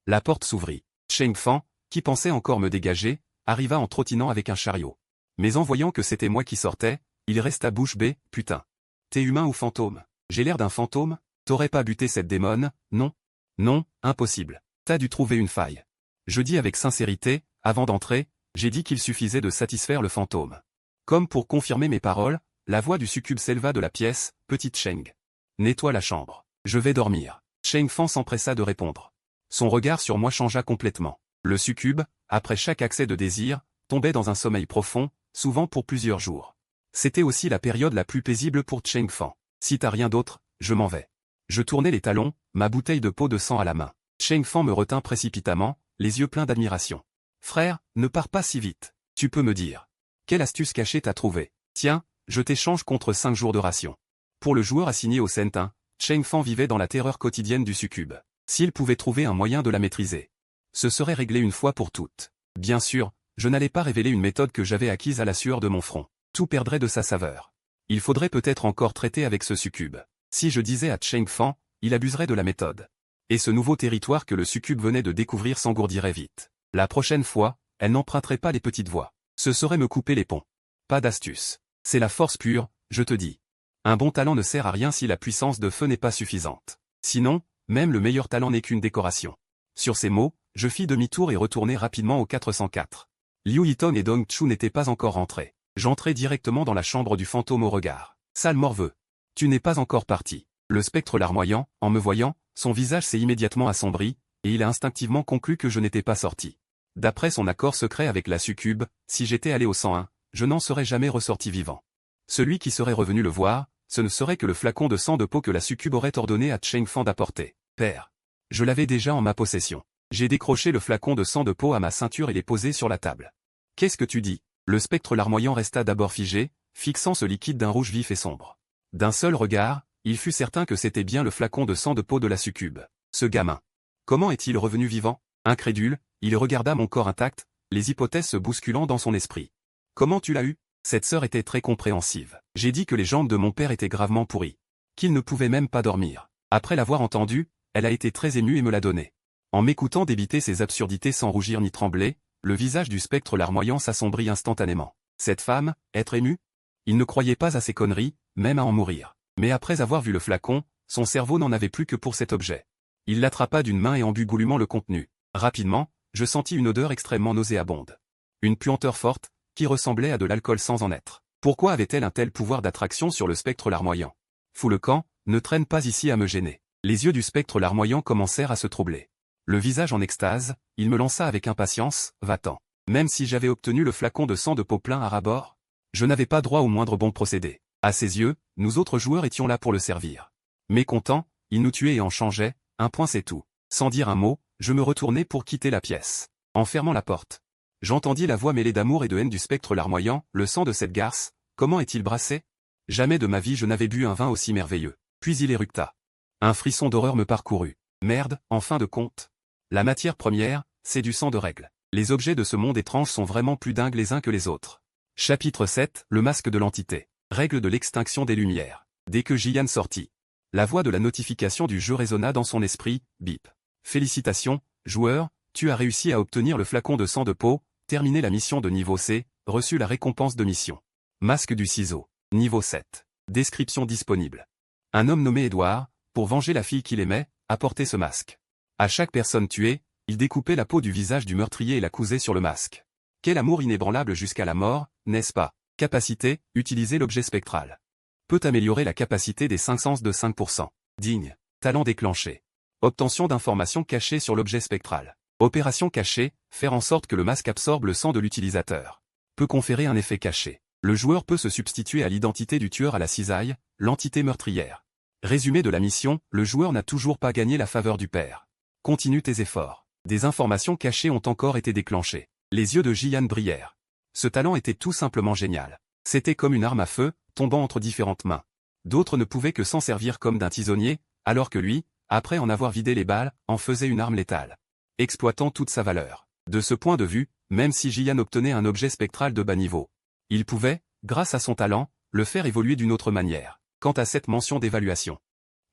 La porte s'ouvrit. Cheng Fan, qui pensait encore me dégager, arriva en trottinant avec un chariot. Mais en voyant que c'était moi qui sortais, il resta bouche bée, putain. T'es humain ou fantôme? J'ai l'air d'un fantôme? T'aurais pas buté cette démone, non? Non, impossible. T'as dû trouver une faille. Je dis avec sincérité, avant d'entrer, j'ai dit qu'il suffisait de satisfaire le fantôme. Comme pour confirmer mes paroles, la voix du succube s'éleva de la pièce, petite Cheng. Nettoie la chambre. Je vais dormir. Cheng Fan s'empressa de répondre. Son regard sur moi changea complètement. Le succube, après chaque accès de désir, tombait dans un sommeil profond, souvent pour plusieurs jours. C'était aussi la période la plus paisible pour Cheng Fan. Si t'as rien d'autre, je m'en vais. Je tournai les talons, ma bouteille de peau de sang à la main. Cheng Fan me retint précipitamment, les yeux pleins d'admiration. Frère, ne pars pas si vite. Tu peux me dire. Quelle astuce cachée t'as trouvée? Tiens, je t'échange contre 5 jours de ration. Pour le joueur assigné au Sentin, Cheng Fan vivait dans la terreur quotidienne du succube. S'il pouvait trouver un moyen de la maîtriser, ce serait réglé une fois pour toutes. Bien sûr, je n'allais pas révéler une méthode que j'avais acquise à la sueur de mon front. Tout perdrait de sa saveur. Il faudrait peut-être encore traiter avec ce succube. Si je disais à Cheng Fan, il abuserait de la méthode. Et ce nouveau territoire que le succube venait de découvrir s'engourdirait vite. La prochaine fois, elle n'emprunterait pas les petites voies. Ce serait me couper les ponts. Pas d'astuce. C'est la force pure, je te dis. Un bon talent ne sert à rien si la puissance de feu n'est pas suffisante. Sinon, même le meilleur talent n'est qu'une décoration. Sur ces mots, je fis demi-tour et retournai rapidement au 404. Liu Yitong et Dong Chu n'étaient pas encore rentrés. J'entrai directement dans la chambre du fantôme au regard. Sale morveux. Tu n'es pas encore parti. Le spectre larmoyant, en me voyant, son visage s'est immédiatement assombri, et il a instinctivement conclu que je n'étais pas sorti. D'après son accord secret avec la succube, si j'étais allé au 101, je n'en serais jamais ressorti vivant. Celui qui serait revenu le voir, ce ne serait que le flacon de sang de peau que la succube aurait ordonné à Cheng Fan d'apporter. Père. Je l'avais déjà en ma possession. J'ai décroché le flacon de sang de peau à ma ceinture et l'ai posé sur la table. Qu'est-ce que tu dis? Le spectre larmoyant resta d'abord figé, fixant ce liquide d'un rouge vif et sombre. D'un seul regard, il fut certain que c'était bien le flacon de sang de peau de la succube. Ce gamin. Comment est-il revenu vivant? Incrédule, il regarda mon corps intact, les hypothèses se bousculant dans son esprit. Comment tu l'as eu? Cette sœur était très compréhensive. J'ai dit que les jambes de mon père étaient gravement pourries. Qu'il ne pouvait même pas dormir. Après l'avoir entendu, elle a été très émue et me l'a donné. En m'écoutant débiter ces absurdités sans rougir ni trembler, le visage du spectre larmoyant s'assombrit instantanément. Cette femme, être émue? Il ne croyait pas à ces conneries, même à en mourir. Mais après avoir vu le flacon, son cerveau n'en avait plus que pour cet objet. Il l'attrapa d'une main et en but goulûment le contenu. Rapidement, je sentis une odeur extrêmement nauséabonde. Une puanteur forte, qui ressemblait à de l'alcool sans en être. Pourquoi avait-elle un tel pouvoir d'attraction sur le spectre larmoyant? Fous le camp, ne traîne pas ici à me gêner. Les yeux du spectre larmoyant commencèrent à se troubler. Le visage en extase, il me lança avec impatience, va-t'en. Même si j'avais obtenu le flacon de sang de peau plein à ras-bord, je n'avais pas droit au moindre bon procédé. À ses yeux, nous autres joueurs étions là pour le servir. Mécontent, il nous tuait et en changeait, un point c'est tout. Sans dire un mot, je me retournai pour quitter la pièce. En fermant la porte, j'entendis la voix mêlée d'amour et de haine du spectre larmoyant, le sang de cette garce, comment est-il brassé? Jamais de ma vie je n'avais bu un vin aussi merveilleux. Puis il éructa. Un frisson d'horreur me parcourut. Merde, en fin de compte. La matière première, c'est du sang de règle. Les objets de ce monde étrange sont vraiment plus dingues les uns que les autres. Chapitre 7, le masque de l'entité. Règle de l'extinction des lumières. Dès que Jian sortit, la voix de la notification du jeu résonna dans son esprit, bip. Félicitations, joueur, tu as réussi à obtenir le flacon de sang de peau, terminé la mission de niveau C, reçu la récompense de mission. Masque du ciseau. Niveau 7. Description disponible. Un homme nommé Edouard, pour venger la fille qu'il aimait, a porté ce masque. À chaque personne tuée, il découpait la peau du visage du meurtrier et la cousait sur le masque. Quel amour inébranlable jusqu'à la mort, n'est-ce pas? Capacité, utiliser l'objet spectral. Peut améliorer la capacité des 5 sens de 5%. Digne. Talent déclenché. Obtention d'informations cachées sur l'objet spectral. Opération cachée, faire en sorte que le masque absorbe le sang de l'utilisateur. Peut conférer un effet caché. Le joueur peut se substituer à l'identité du tueur à la cisaille, l'entité meurtrière. Résumé de la mission, le joueur n'a toujours pas gagné la faveur du père. Continue tes efforts. Des informations cachées ont encore été déclenchées. Les yeux de Jiyan brillèrent. Ce talent était tout simplement génial. C'était comme une arme à feu, tombant entre différentes mains. D'autres ne pouvaient que s'en servir comme d'un tisonnier, alors que lui, après en avoir vidé les balles, en faisait une arme létale. Exploitant toute sa valeur. De ce point de vue, même si Jiyan obtenait un objet spectral de bas niveau, il pouvait, grâce à son talent, le faire évoluer d'une autre manière. Quant à cette mention d'évaluation,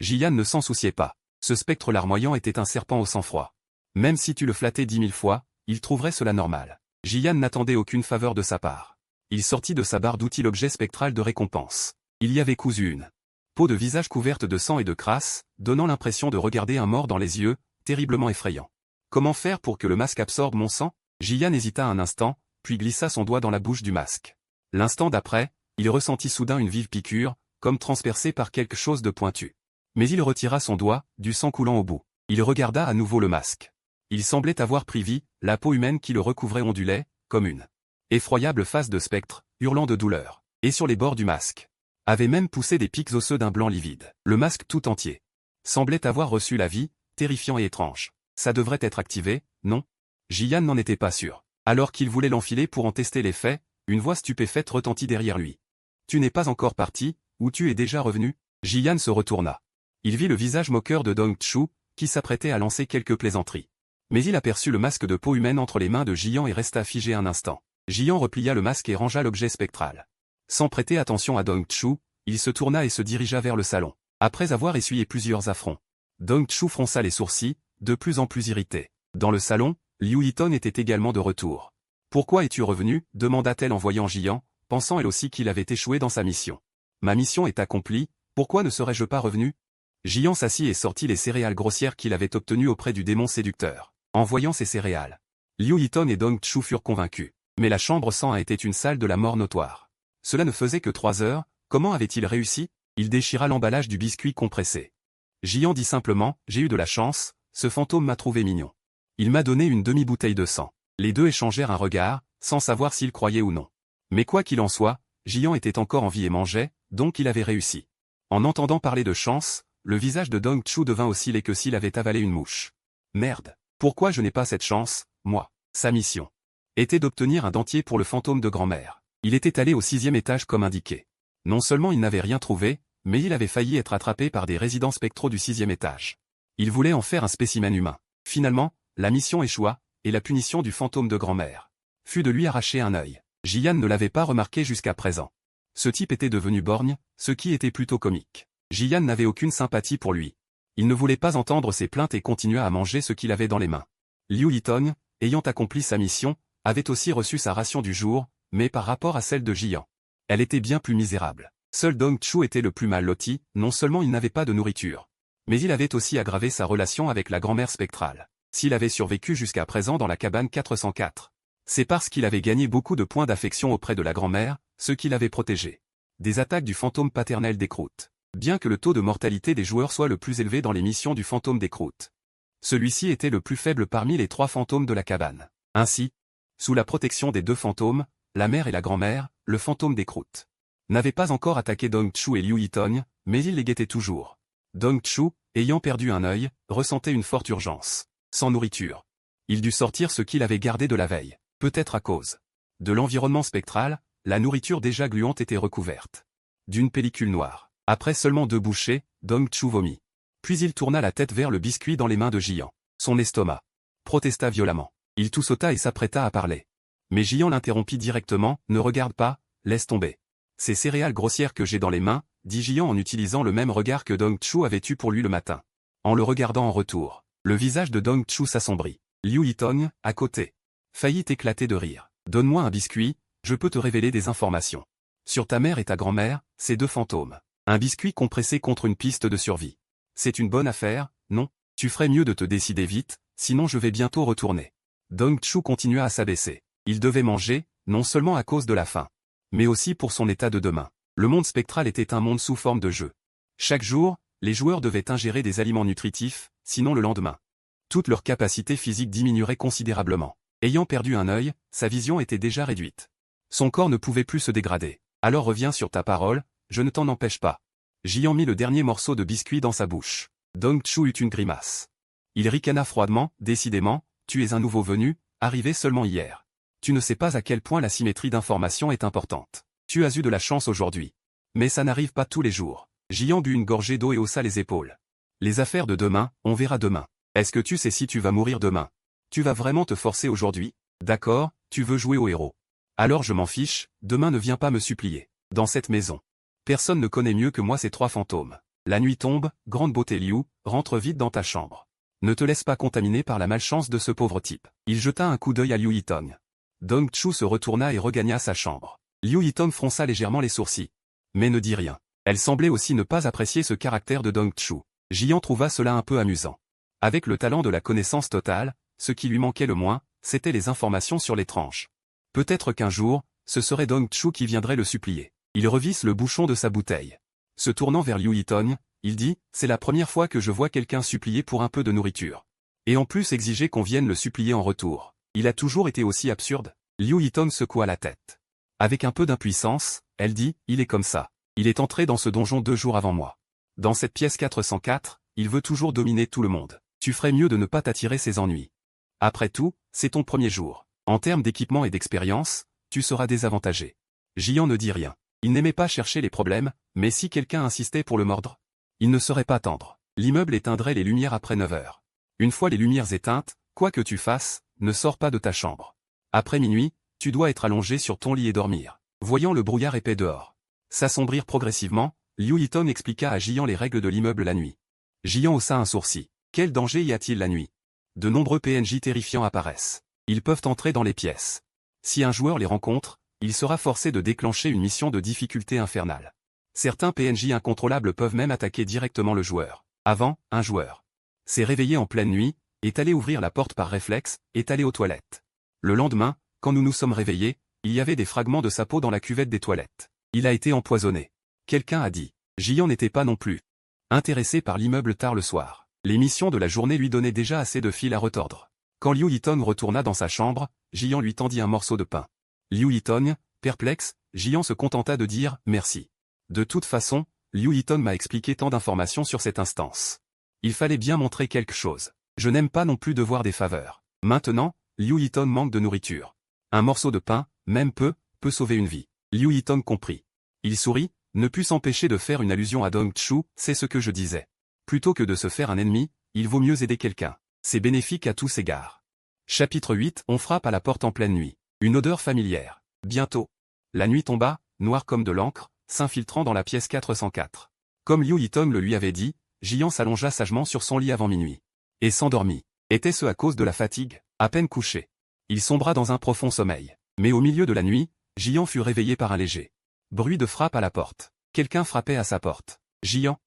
Jiyan ne s'en souciait pas. Ce spectre larmoyant était un serpent au sang-froid. Même si tu le flattais 10 000 fois, il trouverait cela normal. Jiyan n'attendait aucune faveur de sa part. Il sortit de sa barre d'outils l'objet spectral de récompense. Il y avait cousu une peau de visage couverte de sang et de crasse, donnant l'impression de regarder un mort dans les yeux, terriblement effrayant. Comment faire pour que le masque absorbe mon sang? Jiyan hésita un instant, puis glissa son doigt dans la bouche du masque. L'instant d'après, il ressentit soudain une vive piqûre, comme transpercée par quelque chose de pointu. Mais il retira son doigt, du sang coulant au bout. Il regarda à nouveau le masque. Il semblait avoir pris vie, la peau humaine qui le recouvrait ondulait, comme une effroyable face de spectre, hurlant de douleur. Et sur les bords du masque, avaient même poussé des pics osseux d'un blanc livide. Le masque tout entier semblait avoir reçu la vie, terrifiant et étrange. Ça devrait être activé, non? Jiyan n'en était pas sûr. Alors qu'il voulait l'enfiler pour en tester l'effet, une voix stupéfaite retentit derrière lui. Tu n'es pas encore parti, ou tu es déjà revenu? Jiyan se retourna. Il vit le visage moqueur de Dong Chu, qui s'apprêtait à lancer quelques plaisanteries. Mais il aperçut le masque de peau humaine entre les mains de Jiyan et resta figé un instant. Jiyan replia le masque et rangea l'objet spectral. Sans prêter attention à Dong Chu, il se tourna et se dirigea vers le salon. Après avoir essuyé plusieurs affronts, Dong Chu fronça les sourcils, de plus en plus irrité. Dans le salon, Liu Yiton était également de retour. « Pourquoi es-tu revenu ?» demanda-t-elle en voyant Jiyan, pensant elle aussi qu'il avait échoué dans sa mission. « Ma mission est accomplie, pourquoi ne serais-je pas revenu ?» Jiyan s'assit et sortit les céréales grossières qu'il avait obtenues auprès du démon séducteur. En voyant ces céréales, Liu Yiton et Dong Chu furent convaincus. Mais la chambre 101 était une salle de la mort notoire. Cela ne faisait que 3 heures, comment avait-il réussi? Il déchira l'emballage du biscuit compressé. Jiyan dit simplement, j'ai eu de la chance, ce fantôme m'a trouvé mignon. Il m'a donné une demi-bouteille de sang. Les deux échangèrent un regard, sans savoir s'ils croyaient ou non. Mais quoi qu'il en soit, Jiyan était encore en vie et mangeait, donc il avait réussi. En entendant parler de chance, le visage de Dong Chu devint aussi laid que s'il avait avalé une mouche. Merde. Pourquoi je n'ai pas cette chance, moi? Sa mission était d'obtenir un dentier pour le fantôme de grand-mère. Il était allé au 6e étage comme indiqué. Non seulement il n'avait rien trouvé, mais il avait failli être attrapé par des résidents spectraux du 6e étage. Il voulait en faire un spécimen humain. Finalement, la mission échoua, et la punition du fantôme de grand-mère fut de lui arracher un œil. Jiyan ne l'avait pas remarqué jusqu'à présent. Ce type était devenu borgne, ce qui était plutôt comique. Jiyan n'avait aucune sympathie pour lui. Il ne voulait pas entendre ses plaintes et continua à manger ce qu'il avait dans les mains. Liu Yiton, ayant accompli sa mission, avait aussi reçu sa ration du jour, mais par rapport à celle de Jiyan, elle était bien plus misérable. Seul Dong Chu était le plus mal loti, non seulement il n'avait pas de nourriture, mais il avait aussi aggravé sa relation avec la grand-mère spectrale. S'il avait survécu jusqu'à présent dans la cabane 404, c'est parce qu'il avait gagné beaucoup de points d'affection auprès de la grand-mère, ce qui l'avait protégé des attaques du fantôme paternel des croûtes. Bien que le taux de mortalité des joueurs soit le plus élevé dans les missions du fantôme des croûtes, celui-ci était le plus faible parmi les 3 fantômes de la cabane. Ainsi, sous la protection des 2 fantômes, la mère et la grand-mère, le fantôme des croûtes n'avait pas encore attaqué Dong Chu et Liu Yiton, mais il les guettait toujours. Dong Chu, ayant perdu un œil, ressentait une forte urgence. Sans nourriture, il dut sortir ce qu'il avait gardé de la veille. Peut-être à cause de l'environnement spectral, la nourriture déjà gluante était recouverte d'une pellicule noire. Après seulement 2 bouchées, Dong Chu vomit. Puis il tourna la tête vers le biscuit dans les mains de Jiyan. Son estomac protesta violemment. Il toussauta et s'apprêta à parler. Mais Jiyan l'interrompit directement, ne regarde pas, laisse tomber. Ces céréales grossières que j'ai dans les mains, dit Jiyan en utilisant le même regard que Dong Chu avait eu pour lui le matin. En le regardant en retour, le visage de Dong Chu s'assombrit. Liu Yiton, à côté, faillit éclater de rire. Donne-moi un biscuit, je peux te révéler des informations. Sur ta mère et ta grand-mère, ces 2 fantômes. Un biscuit compressé contre une piste de survie. C'est une bonne affaire, non? Tu ferais mieux de te décider vite, sinon je vais bientôt retourner. Dong Chu continua à s'abaisser. Il devait manger, non seulement à cause de la faim, mais aussi pour son état de demain. Le monde spectral était un monde sous forme de jeu. Chaque jour, les joueurs devaient ingérer des aliments nutritifs, sinon le lendemain, toute leur capacité physique diminuerait considérablement. Ayant perdu un œil, sa vision était déjà réduite. Son corps ne pouvait plus se dégrader. Alors reviens sur ta parole, je ne t'en empêche pas. Jian mit le dernier morceau de biscuit dans sa bouche. Dong-Chu eut une grimace. Il ricana froidement, décidément, tu es un nouveau venu, arrivé seulement hier. Tu ne sais pas à quel point la symétrie d'information est importante. Tu as eu de la chance aujourd'hui. Mais ça n'arrive pas tous les jours. Jian but une gorgée d'eau et haussa les épaules. Les affaires de demain, on verra demain. Est-ce que tu sais si tu vas mourir demain? Tu vas vraiment te forcer aujourd'hui? D'accord, tu veux jouer au héros. Alors je m'en fiche, demain ne viens pas me supplier. Dans cette maison, personne ne connaît mieux que moi ces trois fantômes. La nuit tombe, grande beauté Liu, rentre vite dans ta chambre. Ne te laisse pas contaminer par la malchance de ce pauvre type. Il jeta un coup d'œil à Liu Yitong. Dong-Chu se retourna et regagna sa chambre. Liu Yitong fronça légèrement les sourcils. Mais ne dit rien. Elle semblait aussi ne pas apprécier ce caractère de Dong-Chu. Jian trouva cela un peu amusant. Avec le talent de la connaissance totale, ce qui lui manquait le moins, c'était les informations sur les tranches. Peut-être qu'un jour, ce serait Dong-Chu qui viendrait le supplier. Il revisse le bouchon de sa bouteille. Se tournant vers Liu Yitong, il dit, c'est la première fois que je vois quelqu'un supplier pour un peu de nourriture. Et en plus exiger qu'on vienne le supplier en retour. Il a toujours été aussi absurde. Liu Yitong secoua la tête. Avec un peu d'impuissance, elle dit, il est comme ça. Il est entré dans ce donjon 2 jours avant moi. Dans cette pièce 404, il veut toujours dominer tout le monde. Tu ferais mieux de ne pas t'attirer ses ennuis. Après tout, c'est ton premier jour. En termes d'équipement et d'expérience, tu seras désavantagé. Jian ne dit rien. Il n'aimait pas chercher les problèmes, mais si quelqu'un insistait pour le mordre, il ne serait pas tendre. L'immeuble éteindrait les lumières après 9 heures. Une fois les lumières éteintes, quoi que tu fasses, ne sors pas de ta chambre. Après minuit, tu dois être allongé sur ton lit et dormir. Voyant le brouillard épais dehors s'assombrir progressivement, Liu Yitong expliqua à Jian les règles de l'immeuble la nuit. Jian haussa un sourcil. Quel danger y a-t-il la nuit? De nombreux PNJ terrifiants apparaissent. Ils peuvent entrer dans les pièces. Si un joueur les rencontre, il sera forcé de déclencher une mission de difficulté infernale. Certains PNJ incontrôlables peuvent même attaquer directement le joueur. Avant, un joueur s'est réveillé en pleine nuit, est allé ouvrir la porte par réflexe, est allé aux toilettes. Le lendemain, quand nous nous sommes réveillés, il y avait des fragments de sa peau dans la cuvette des toilettes. Il a été empoisonné. Quelqu'un a dit. Jian n'était pas non plus intéressé par l'immeuble tard le soir. Les missions de la journée lui donnaient déjà assez de fil à retordre. Quand Liu Yitong retourna dans sa chambre, Jian lui tendit un morceau de pain. Liu Yitong, perplexe, Jian se contenta de dire « merci ». De toute façon, Liu Yitong m'a expliqué tant d'informations sur cette instance. Il fallait bien montrer quelque chose. Je n'aime pas non plus devoir des faveurs. Maintenant, Liu Yitong manque de nourriture. Un morceau de pain, même peu, peut sauver une vie. Liu Yitong comprit. Il sourit, ne put s'empêcher de faire une allusion à Dong-Chu, c'est ce que je disais. Plutôt que de se faire un ennemi, il vaut mieux aider quelqu'un. C'est bénéfique à tous égards. Chapitre 8. On frappe à la porte en pleine nuit. Une odeur familière. Bientôt. La nuit tomba, noire comme de l'encre, s'infiltrant dans la pièce 404. Comme Liu Yitong le lui avait dit, Jian s'allongea sagement sur son lit avant minuit. Et s'endormit. Était-ce à cause de la fatigue? À peine couché, il sombra dans un profond sommeil. Mais au milieu de la nuit, Jian fut réveillé par un léger bruit de frappe à la porte. Quelqu'un frappait à sa porte. Jian?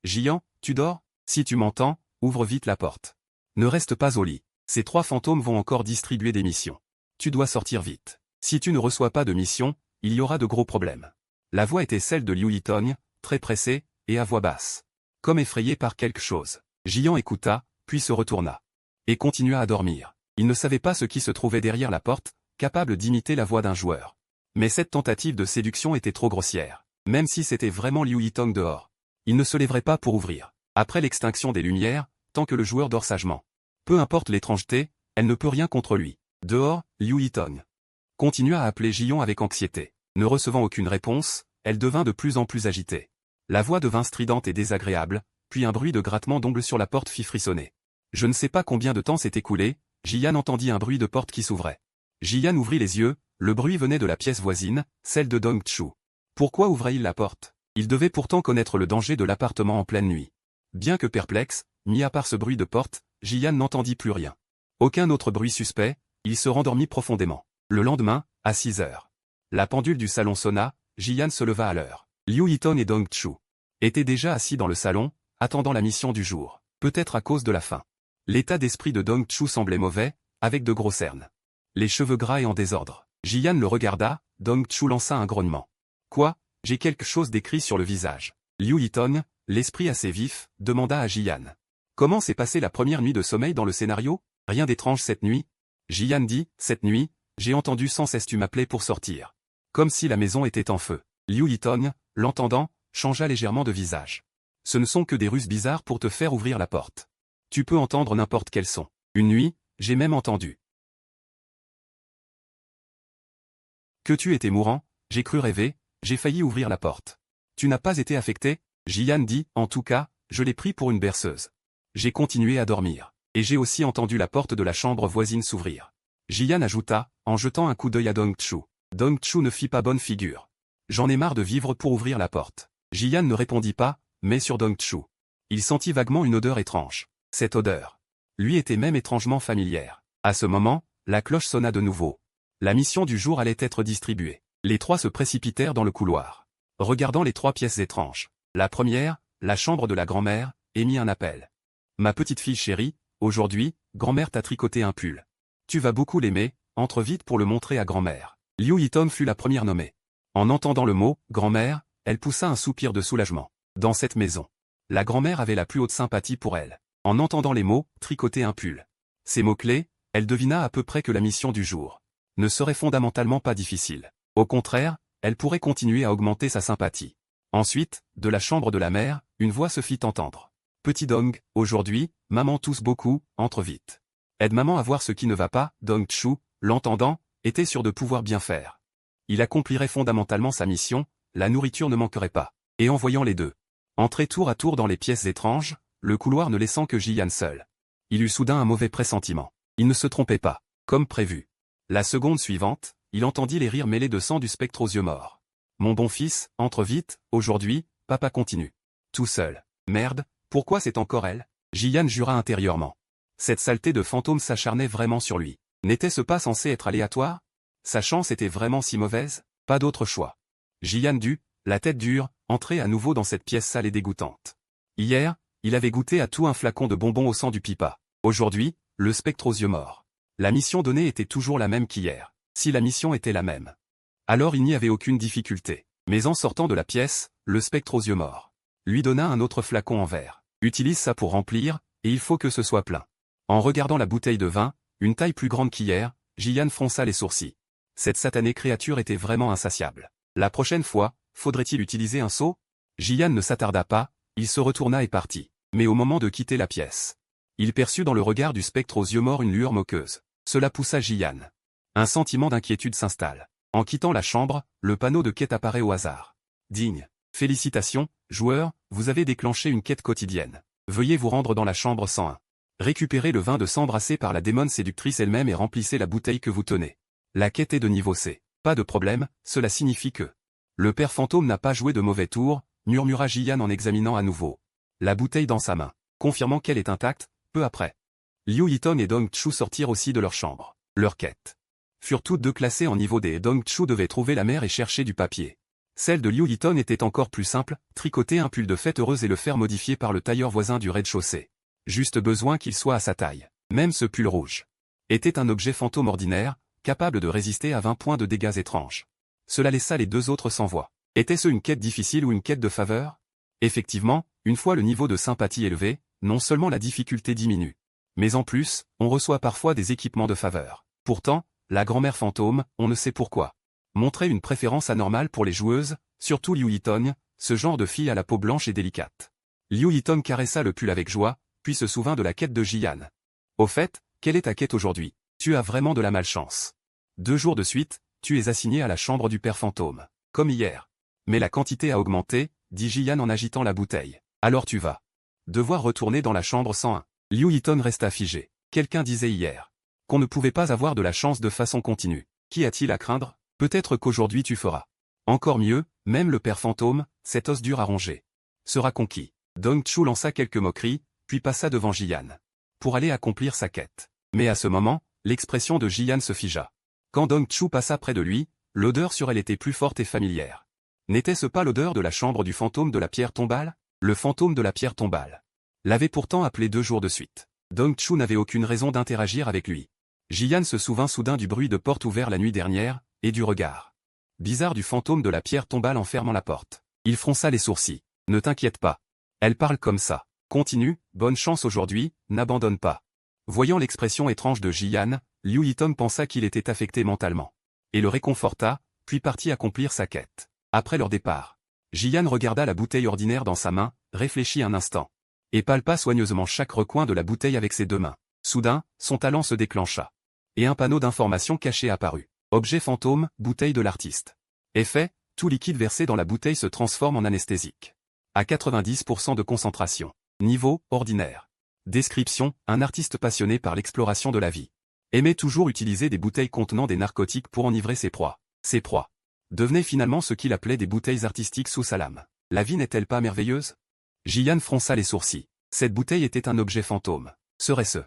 Jian, tu dors? Si tu m'entends, ouvre vite la porte. Ne reste pas au lit. Ces trois fantômes vont encore distribuer des missions. Tu dois sortir vite. Si tu ne reçois pas de mission, il y aura de gros problèmes. La voix était celle de Liu Yitong, très pressée, et à voix basse. Comme effrayé par quelque chose. Jian écouta, puis se retourna. Et continua à dormir. Il ne savait pas ce qui se trouvait derrière la porte, capable d'imiter la voix d'un joueur. Mais cette tentative de séduction était trop grossière. Même si c'était vraiment Liu Yitong dehors, il ne se lèverait pas pour ouvrir. Après l'extinction des lumières, tant que le joueur dort sagement. Peu importe l'étrangeté, elle ne peut rien contre lui. Dehors, Liu Yitong continua à appeler Jian avec anxiété. Ne recevant aucune réponse, elle devint de plus en plus agitée. La voix devint stridente et désagréable, puis un bruit de grattement d'ongles sur la porte fit frissonner. Je ne sais pas combien de temps s'est écoulé, Jian entendit un bruit de porte qui s'ouvrait. Jian ouvrit les yeux, le bruit venait de la pièce voisine, celle de Dong-Chu. Pourquoi ouvrait-il la porte? Il devait pourtant connaître le danger de l'appartement en pleine nuit. Bien que perplexe, mis à part ce bruit de porte, Jian n'entendit plus rien. Aucun autre bruit suspect, il se rendormit profondément. Le lendemain, à 6 heures. La pendule du salon sonna, Jian se leva à l'heure. Liu Yitong et Dong-Chu étaient déjà assis dans le salon, attendant la mission du jour, peut-être à cause de la faim. L'état d'esprit de Dong-Chu semblait mauvais, avec de gros cernes. Les cheveux gras et en désordre. Jian le regarda, Dong-Chu lança un grognement. Quoi? J'ai quelque chose d'écrit sur le visage. Liu Yitong, l'esprit assez vif, demanda à Jian. Comment s'est passée la première nuit de sommeil dans le scénario? Rien d'étrange cette nuit? Jian dit, cette nuit, j'ai entendu sans cesse tu m'appelais pour sortir. Comme si la maison était en feu. Liu Yitong, l'entendant, changea légèrement de visage. Ce ne sont que des ruses bizarres pour te faire ouvrir la porte. Tu peux entendre n'importe quel son. Une nuit, j'ai même entendu que tu étais mourant, j'ai cru rêver, j'ai failli ouvrir la porte. Tu n'as pas été affecté? Jian dit, en tout cas, je l'ai pris pour une berceuse. J'ai continué à dormir, et j'ai aussi entendu la porte de la chambre voisine s'ouvrir. Jian ajouta, en jetant un coup d'œil à Dong Chu. Dong Chu ne fit pas bonne figure. J'en ai marre de vivre pour ouvrir la porte. Jian ne répondit pas, mais sur Dong Chu. Il sentit vaguement une odeur étrange. Cette odeur lui était même étrangement familière. À ce moment, la cloche sonna de nouveau. La mission du jour allait être distribuée. Les trois se précipitèrent dans le couloir. Regardant les trois pièces étranges. La première, la chambre de la grand-mère, émit un appel. Ma petite fille chérie, aujourd'hui, grand-mère t'a tricoté un pull. Tu vas beaucoup l'aimer, entre vite pour le montrer à grand-mère. Liu Yitong fut la première nommée. En entendant le mot « grand-mère », elle poussa un soupir de soulagement. Dans cette maison, la grand-mère avait la plus haute sympathie pour elle. En entendant les mots « tricoter un pull », ces mots-clés, elle devina à peu près que la mission du jour ne serait fondamentalement pas difficile. Au contraire, elle pourrait continuer à augmenter sa sympathie. Ensuite, de la chambre de la mère, une voix se fit entendre. Petit Dong, aujourd'hui, maman tousse beaucoup, entre vite. Aide maman à voir ce qui ne va pas. Dong Chu, l'entendant, était sûr de pouvoir bien faire. Il accomplirait fondamentalement sa mission, la nourriture ne manquerait pas. Et en voyant les deux entrer tour à tour dans les pièces étranges, le couloir ne laissant que Jian seul. Il eut soudain un mauvais pressentiment. Il ne se trompait pas, comme prévu. La seconde suivante, il entendit les rires mêlés de sang du spectre aux yeux morts. Mon bon fils, entre vite, aujourd'hui, papa continue. Tout seul. Merde, pourquoi c'est encore elle? Jian jura intérieurement. Cette saleté de fantôme s'acharnait vraiment sur lui. N'était-ce pas censé être aléatoire? Sa chance était vraiment si mauvaise? Pas d'autre choix. Jian dut, la tête dure, entrer à nouveau dans cette pièce sale et dégoûtante. Hier, il avait goûté à tout un flacon de bonbons au sang du pipa. Aujourd'hui, le spectre aux yeux morts. La mission donnée était toujours la même qu'hier. Si la mission était la même, alors il n'y avait aucune difficulté. Mais en sortant de la pièce, le spectre aux yeux morts lui donna un autre flacon en verre. Utilise ça pour remplir, et il faut que ce soit plein. En regardant la bouteille de vin, une taille plus grande qu'hier, Jian fronça les sourcils. Cette satanée créature était vraiment insatiable. La prochaine fois, faudrait-il utiliser un seau? Jian ne s'attarda pas, il se retourna et partit. Mais au moment de quitter la pièce, il perçut dans le regard du spectre aux yeux morts une lueur moqueuse. Cela poussa Jian. Un sentiment d'inquiétude s'installe. En quittant la chambre, le panneau de quête apparaît au hasard. Digne. Félicitations, joueur, vous avez déclenché une quête quotidienne. Veuillez vous rendre dans la chambre 101. Récupérez le vin de sang brassé par la démone séductrice elle-même et remplissez la bouteille que vous tenez. La quête est de niveau C. Pas de problème, cela signifie que le père fantôme n'a pas joué de mauvais tour, murmura Jian en examinant à nouveau la bouteille dans sa main, confirmant qu'elle est intacte. Peu après, Liu Yitong et Dong Chu sortirent aussi de leur chambre. Leur quête furent toutes deux classées en niveau D et Dong Chu devait trouver la mère et chercher du papier. Celle de Liu Yitong était encore plus simple, tricoter un pull de fête heureuse et le faire modifier par le tailleur voisin du rez-de-chaussée. Juste besoin qu'il soit à sa taille. Même ce pull rouge était un objet fantôme ordinaire, capable de résister à 20 points de dégâts étranges. Cela laissa les deux autres sans voix. Était-ce une quête difficile ou une quête de faveur? Effectivement, une fois le niveau de sympathie élevé, non seulement la difficulté diminue, mais en plus, on reçoit parfois des équipements de faveur. Pourtant, la grand-mère fantôme, on ne sait pourquoi, montrait une préférence anormale pour les joueuses, surtout Liu Yitong, ce genre de fille à la peau blanche et délicate. Liu Yitong caressa le pull avec joie, puis se souvint de la quête de Jian. Au fait, quelle est ta quête aujourd'hui? Tu as vraiment de la malchance. 2 jours de suite, tu es assigné à la chambre du père fantôme. Comme hier. Mais la quantité a augmenté, dit Jian en agitant la bouteille. Alors tu vas devoir retourner dans la chambre 101. Liu Yitong resta figé. Quelqu'un disait hier qu'on ne pouvait pas avoir de la chance de façon continue. Qu'y a-t-il à craindre? Peut-être qu'aujourd'hui tu feras encore mieux, même le père fantôme, cet os dur à ronger, sera conquis. Dong Chu lança quelques moqueries, puis passa devant Jian pour aller accomplir sa quête. Mais à ce moment, l'expression de Jian se figea. Quand Dong Chu passa près de lui, l'odeur sur elle était plus forte et familière. N'était-ce pas l'odeur de la chambre du fantôme de la pierre tombale? Le fantôme de la pierre tombale l'avait pourtant appelé 2 jours de suite. Dong Chu n'avait aucune raison d'interagir avec lui. Jian se souvint soudain du bruit de porte ouvert la nuit dernière, et du regard bizarre du fantôme de la pierre tombale en fermant la porte. Il fronça les sourcils. Ne t'inquiète pas. Elle parle comme ça. Continue, bonne chance aujourd'hui, n'abandonne pas. Voyant l'expression étrange de Jiyan, Liu Yitong pensa qu'il était affecté mentalement. Et le réconforta, puis partit accomplir sa quête. Après leur départ, Jiyan regarda la bouteille ordinaire dans sa main, réfléchit un instant. Et palpa soigneusement chaque recoin de la bouteille avec ses deux mains. Soudain, son talent se déclencha. Et un panneau d'information caché apparut. Objet fantôme, bouteille de l'artiste. Effet, tout liquide versé dans la bouteille se transforme en anesthésique. À 90% de concentration. Niveau, ordinaire. Description, un artiste passionné par l'exploration de la vie. Aimait toujours utiliser des bouteilles contenant des narcotiques pour enivrer ses proies. Ses proies devenaient finalement ce qu'il appelait des bouteilles artistiques sous sa lame. La vie n'est-elle pas merveilleuse? Jiyan fronça les sourcils. Cette bouteille était un objet fantôme. Serait-ce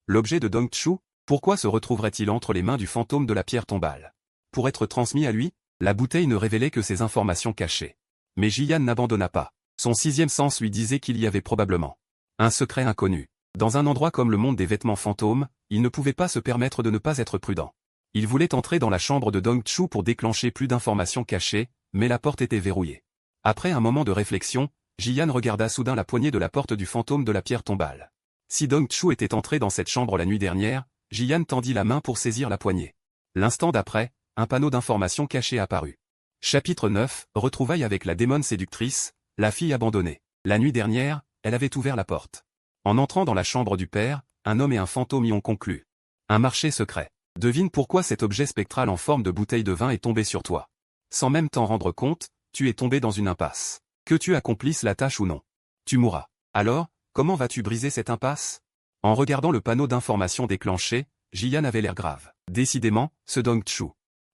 l'objet de Dong Chu? Pourquoi se retrouverait-il entre les mains du fantôme de la pierre tombale? Pour être transmis à lui, la bouteille ne révélait que ses informations cachées. Mais Jiyan n'abandonna pas. Son sixième sens lui disait qu'il y avait probablement un secret inconnu. Dans un endroit comme le monde des vêtements fantômes, il ne pouvait pas se permettre de ne pas être prudent. Il voulait entrer dans la chambre de Dong Chu pour déclencher plus d'informations cachées, mais la porte était verrouillée. Après un moment de réflexion, Jiyan regarda soudain la poignée de la porte du fantôme de la pierre tombale. Si Dong Chu était entré dans cette chambre la nuit dernière, Jiyan tendit la main pour saisir la poignée. L'instant d'après, un panneau d'informations caché apparut. Chapitre 9, retrouvailles avec la démone séductrice, la fille abandonnée. La nuit dernière, elle avait ouvert la porte. En entrant dans la chambre du père, un homme et un fantôme y ont conclu. Un marché secret. Devine pourquoi cet objet spectral en forme de bouteille de vin est tombé sur toi. Sans même t'en rendre compte, tu es tombé dans une impasse. Que tu accomplisses la tâche ou non, tu mourras. Alors, comment vas-tu briser cette impasse? En regardant le panneau d'information déclenché, Jiyan avait l'air grave. Décidément, ce Dong Chu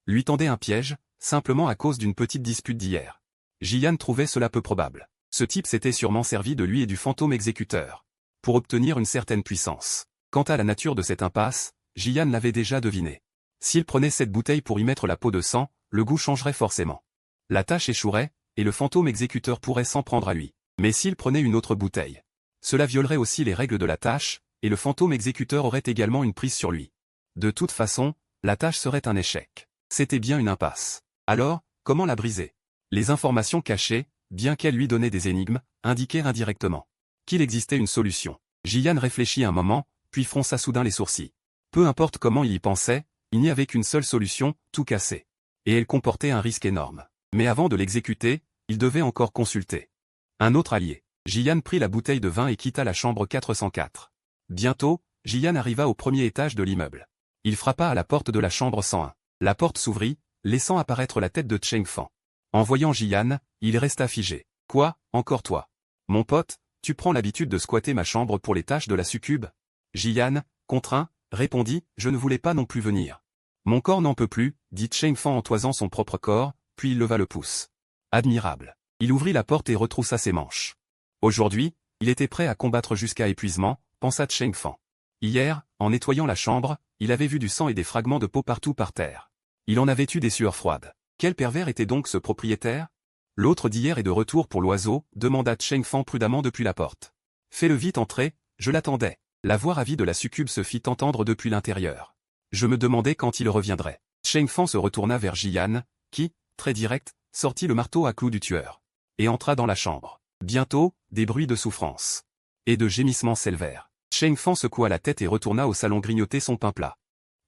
lui tendait un piège, simplement à cause d'une petite dispute d'hier. Jiyan trouvait cela peu probable. Ce type s'était sûrement servi de lui et du fantôme exécuteur pour obtenir une certaine puissance. Quant à la nature de cette impasse, Jiyan l'avait déjà deviné. S'il prenait cette bouteille pour y mettre la peau de sang, le goût changerait forcément. La tâche échouerait, et le fantôme exécuteur pourrait s'en prendre à lui. Mais s'il prenait une autre bouteille, cela violerait aussi les règles de la tâche, et le fantôme exécuteur aurait également une prise sur lui. De toute façon, la tâche serait un échec. C'était bien une impasse. Alors, comment la briser? Les informations cachées, bien qu'elles lui donnaient des énigmes, indiquaient indirectement qu'il existait une solution. Jiyan réfléchit un moment, puis fronça soudain les sourcils. Peu importe comment il y pensait, il n'y avait qu'une seule solution, tout casser. Et elle comportait un risque énorme. Mais avant de l'exécuter, il devait encore consulter un autre allié. Jiyan prit la bouteille de vin et quitta la chambre 404. Bientôt, Jiyan arriva au premier étage de l'immeuble. Il frappa à la porte de la chambre 101. La porte s'ouvrit, laissant apparaître la tête de Cheng Fan. En voyant Jiyan, il resta figé. Quoi, encore toi? Mon pote, tu prends l'habitude de squatter ma chambre pour les tâches de la succube? Jiyan, contraint, répondit, je ne voulais pas non plus venir. Mon corps n'en peut plus, dit Cheng Fan en toisant son propre corps, puis il leva le pouce. Admirable. Il ouvrit la porte et retroussa ses manches. Aujourd'hui, il était prêt à combattre jusqu'à épuisement, pensa Cheng Fan. Hier, en nettoyant la chambre, il avait vu du sang et des fragments de peau partout par terre. Il en avait eu des sueurs froides. Quel pervers était donc ce propriétaire? L'autre d'hier est de retour pour l'oiseau, demanda Cheng Fan prudemment depuis la porte. Fais-le vite entrer, je l'attendais. La voix ravie de la succube se fit entendre depuis l'intérieur. Je me demandais quand il reviendrait. Cheng Fan se retourna vers Jiyan, qui, très direct, sortit le marteau à clous du tueur. Et entra dans la chambre. Bientôt, des bruits de souffrance et de gémissements s'élevèrent. Cheng Fan secoua la tête et retourna au salon grignoter son pain plat.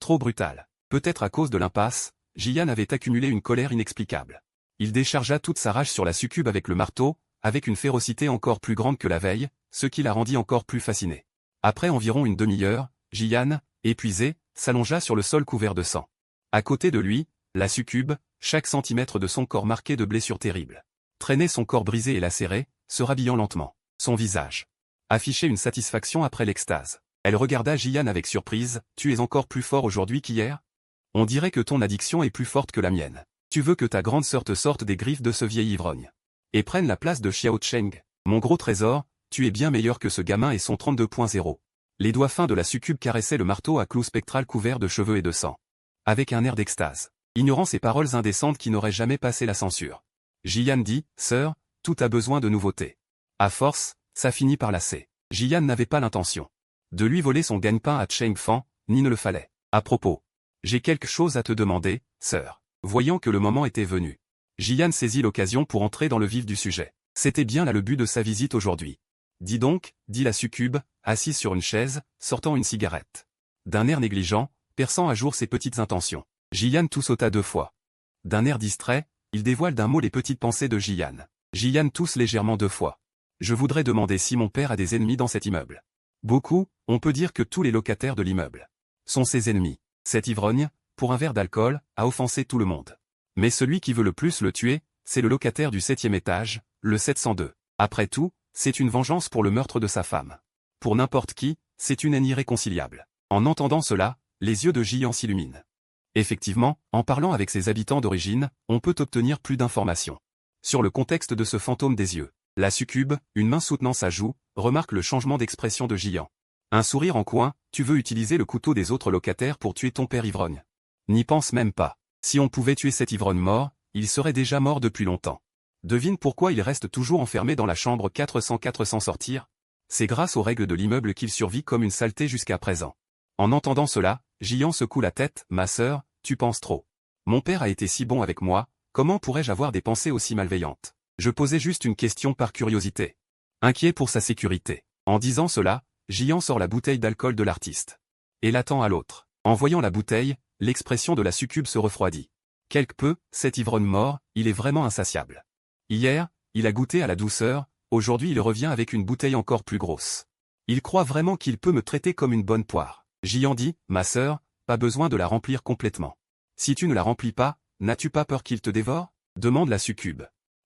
Trop brutal. Peut-être à cause de l'impasse, Jiyan avait accumulé une colère inexplicable. Il déchargea toute sa rage sur la succube avec le marteau, avec une férocité encore plus grande que la veille, ce qui la rendit encore plus fascinée. Après environ une demi-heure, Jiyan, épuisé, s'allongea sur le sol couvert de sang. À côté de lui, la succube, chaque centimètre de son corps marqué de blessures terribles, traînait son corps brisé et lacéré, se rhabillant lentement. Son visage affichait une satisfaction après l'extase. Elle regarda Jiyan avec surprise, « Tu es encore plus fort aujourd'hui qu'hier? On dirait que ton addiction est plus forte que la mienne. Tu veux que ta grande sœur te sorte des griffes de ce vieil ivrogne et prenne la place de Xiao Cheng. Mon gros trésor, tu es bien meilleur que ce gamin et son 32.0. Les doigts fins de la succube caressaient le marteau à clous spectral couvert de cheveux et de sang. Avec un air d'extase, ignorant ces paroles indécentes qui n'auraient jamais passé la censure. Jiyan dit, « Sœur, tout a besoin de nouveautés. À force, ça finit par lasser. » Jiyan n'avait pas l'intention de lui voler son gagne-pain à Cheng Fan, ni ne le fallait. À propos, j'ai quelque chose à te demander, sœur. Voyant que le moment était venu, Jiyan saisit l'occasion pour entrer dans le vif du sujet. C'était bien là le but de sa visite aujourd'hui. Dis donc, dit la succube, assise sur une chaise, sortant une cigarette. D'un air négligent, perçant à jour ses petites intentions. Jeanne tout sauta 2 fois. D'un air distrait, il dévoile d'un mot les petites pensées de Jeanne. Jeanne tousse légèrement 2 fois. Je voudrais demander si mon père a des ennemis dans cet immeuble. Beaucoup, on peut dire que tous les locataires de l'immeuble sont ses ennemis. Cet ivrogne, pour un verre d'alcool, a offensé tout le monde. Mais celui qui veut le plus le tuer, c'est le locataire du 7e étage, le 702. Après tout, c'est une vengeance pour le meurtre de sa femme. Pour n'importe qui, c'est une haine irréconciliable. En entendant cela, les yeux de Jeanne s'illuminent. Effectivement, en parlant avec ses habitants d'origine, on peut obtenir plus d'informations. Sur le contexte de ce fantôme des yeux, la succube, une main soutenant sa joue, remarque le changement d'expression de Jeanne. Un sourire en coin, tu veux utiliser le couteau des autres locataires pour tuer ton père ivrogne. N'y pense même pas. Si on pouvait tuer cet ivrogne mort, il serait déjà mort depuis longtemps. Devine pourquoi il reste toujours enfermé dans la chambre 404 sans sortir? C'est grâce aux règles de l'immeuble qu'il survit comme une saleté jusqu'à présent. En entendant cela, Jeanne secoue la tête. Ma sœur, tu penses trop. Mon père a été si bon avec moi, comment pourrais-je avoir des pensées aussi malveillantes? Je posais juste une question par curiosité. Inquiet pour sa sécurité. En disant cela, Jeanne sort la bouteille d'alcool de l'artiste. Et l'attend à l'autre. En voyant la bouteille, l'expression de la succube se refroidit. Quelque peu, cet ivrogne mort, il est vraiment insatiable. Hier, il a goûté à la douceur, aujourd'hui il revient avec une bouteille encore plus grosse. Il croit vraiment qu'il peut me traiter comme une bonne poire. Jeanne dit, ma sœur, pas besoin de la remplir complètement. Si tu ne la remplis pas, n'as-tu pas peur qu'il te dévore? Demande la succube.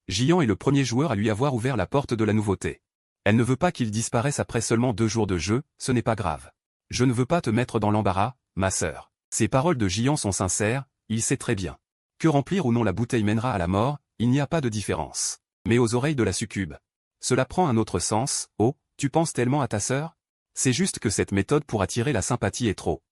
Jeanne est le premier joueur à lui avoir ouvert la porte de la nouveauté. Elle ne veut pas qu'il disparaisse après seulement 2 jours de jeu, ce n'est pas grave. Je ne veux pas te mettre dans l'embarras, ma sœur. Ces paroles de Jeanne sont sincères, il sait très bien. Que remplir ou non la bouteille mènera à la mort, il n'y a pas de différence. Mais aux oreilles de la succube, cela prend un autre sens. Oh, tu penses tellement à ta sœur? C'est juste que cette méthode pour attirer la sympathie est trop